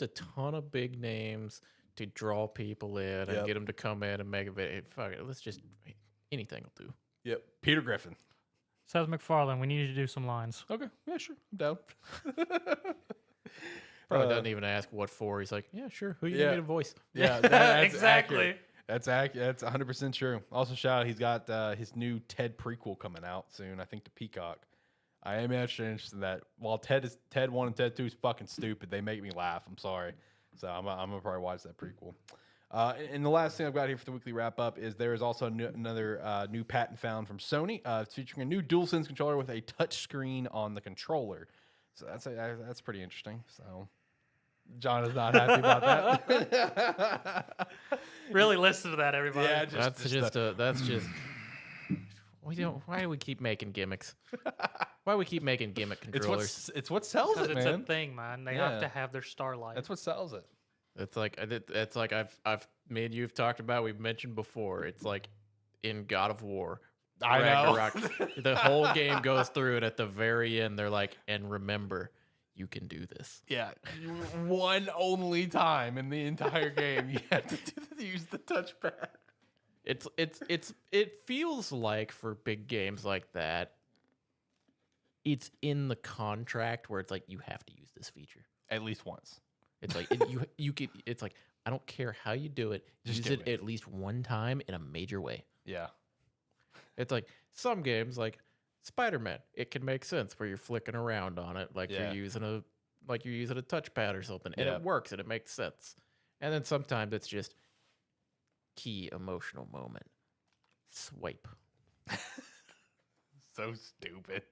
a ton of big names to draw people in and get them to come in and make a video. Fuck it, let's just anything will do. Yep, Peter Griffin. Seth MacFarlane, we need you to do some lines. Okay, yeah, sure, I'm down. Probably doesn't even ask what for. He's like, yeah, sure. Who you need me to voice? Yeah, that's exactly. Accurate. That's accurate. That's 100% true. Also, shout out, he's got his new Ted prequel coming out soon. I think to Peacock. I am actually interested in that. While Ted 1 and Ted 2 is fucking stupid, they make me laugh. I'm sorry. So I'm gonna probably watch that prequel. And the last thing I've got here for the weekly wrap up is there is also another new patent found from Sony. It's featuring a new DualSense controller with a touch screen on the controller. So that's pretty interesting. So John is not happy about that. Really listen to that, everybody. Yeah, That's just. Why do we keep making gimmicks? Why do we keep making gimmick controllers? It's what sells it, It's man. a thing, man. They have to have their starlight. That's what sells it. It's like I've me and you've talked about. We've mentioned before. It's like in God of War. I know. Ragnarok, the whole game goes through, and at the very end, they're like, "And remember, you can do this." Yeah, one only time in the entire game you have to use the touchpad. It feels like for big games like that, it's in the contract where it's like you have to use this feature At least once. It's like you could. It's like I don't care how you do it. Just Use do it at least one time in a major way. Yeah. It's like some games, like Spider-Man, it can make sense where you're flicking around on it, like you're using a touchpad or something, and it works and it makes sense. And then sometimes it's just key emotional moment. Swipe. So stupid.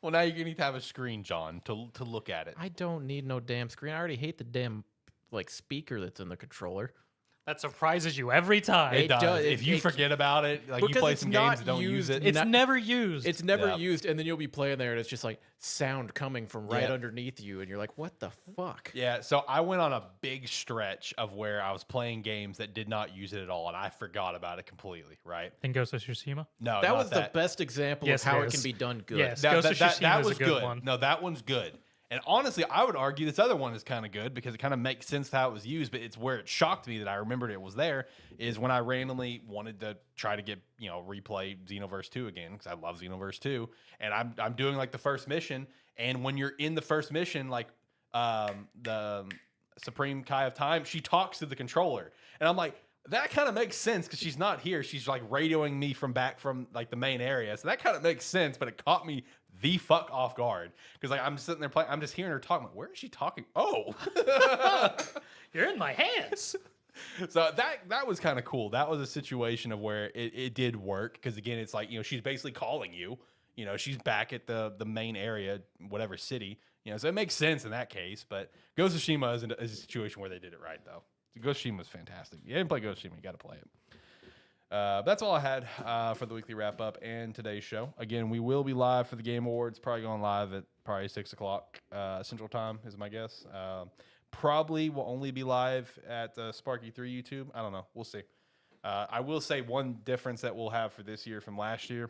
Well, now you're gonna need to have a screen, John, to look at it. I don't need no damn screen. I already hate the damn like speaker that's in the controller. That surprises you every time. It does. does. If you forget about it, like you play some games and don't use it. It's never used. It's never used, and then you'll be playing there, and it's just like sound coming from right underneath you, and you're like, "What the fuck?" Yeah. So I went on a big stretch of where I was playing games that did not use it at all, and I forgot about it completely. Right? And Ghost of Tsushima. No, that not was the best example of how it can be done good. Yes, That Ghost of Tsushima was is a good one. No, that one's good. And honestly, I would argue this other one is kind of good because it kind of makes sense to how it was used. But it's where it shocked me that I remembered it was there is when I randomly wanted to try to get, replay Xenoverse 2 again because I love Xenoverse 2. And I'm doing like the first mission. And when you're in the first mission, like the Supreme Kai of Time, she talks to the controller. And I'm like, that kind of makes sense because she's not here. She's like radioing me from back from like the main area. So that kind of makes sense. But it caught me the fuck off guard because like I'm sitting there playing, I'm just hearing her talking. Like, where is she talking? Oh, you're in my hands. So that was kind of cool. That was a situation of where it did work because again, it's like she's basically calling you. She's back at the main area, whatever city. So it makes sense in that case. But Ghost of Tsushima is a situation where they did it right though. Ghost of Tsushima is fantastic. You didn't play Ghost of Tsushima, you got to play it. That's all I had for the weekly wrap up and today's show. Again, we will be live for the Game Awards. Probably going live at probably 6 o'clock Central Time is my guess. Probably will only be live at Sparky 3 YouTube. I don't know. We'll see. I will say one difference that we'll have for this year from last year.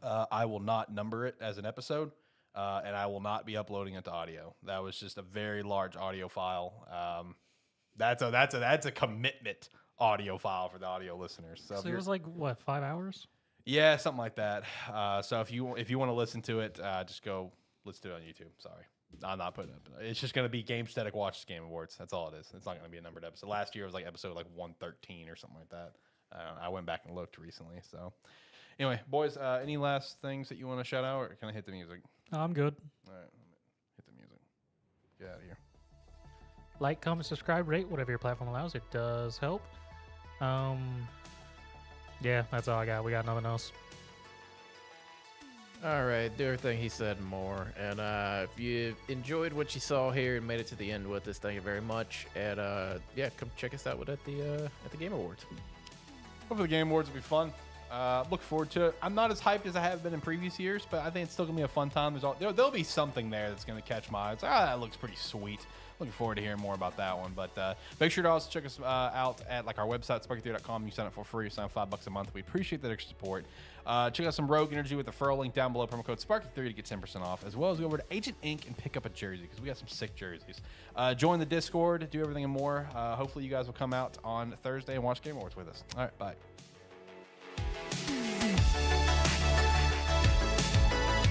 I will not number it as an episode, and I will not be uploading it to audio. That was just a very large audio file. That's a commitment audio file for the audio listeners. So it was like what, 5 hours? Yeah, something like that. So if you want to listen to it, just go. Let's do it on YouTube. Sorry, I'm not putting it up. It's just gonna be Gamesthetic Watches Game Awards. That's all it is. It's not gonna be a numbered episode. Last year it was like episode like 113 or something like that. I went back and looked recently. So anyway, boys, any last things that you want to shout out, or can I hit the music? I'm good. All right, hit the music. Get out of here. Like, comment, subscribe, rate, whatever your platform allows. It does help. Yeah, that's all I got. We got nothing else. All right, do everything he said and more. And if you enjoyed what you saw here and made it to the end with us, thank you very much. And come check us out at the Game Awards. Hopefully the Game Awards will be fun. Look forward to it. I'm not as hyped as I have been in previous years, but I think it's still gonna be a fun time. There'll be something there that's gonna catch my eye. It's, that looks pretty sweet. Looking forward to hearing more about that one. But make sure to also check us out at like our website, sparky3.com. You sign up for free. You sign up $5 a month. We appreciate that extra support. Check out some Rogue Energy with the referral link down below. Promo code Sparky3 to get 10% off, as well as go over to Agent Inc. and pick up a jersey because we got some sick jerseys. Join the Discord, do everything and more. Hopefully you guys will come out on Thursday and watch Game Awards with us. All right, bye.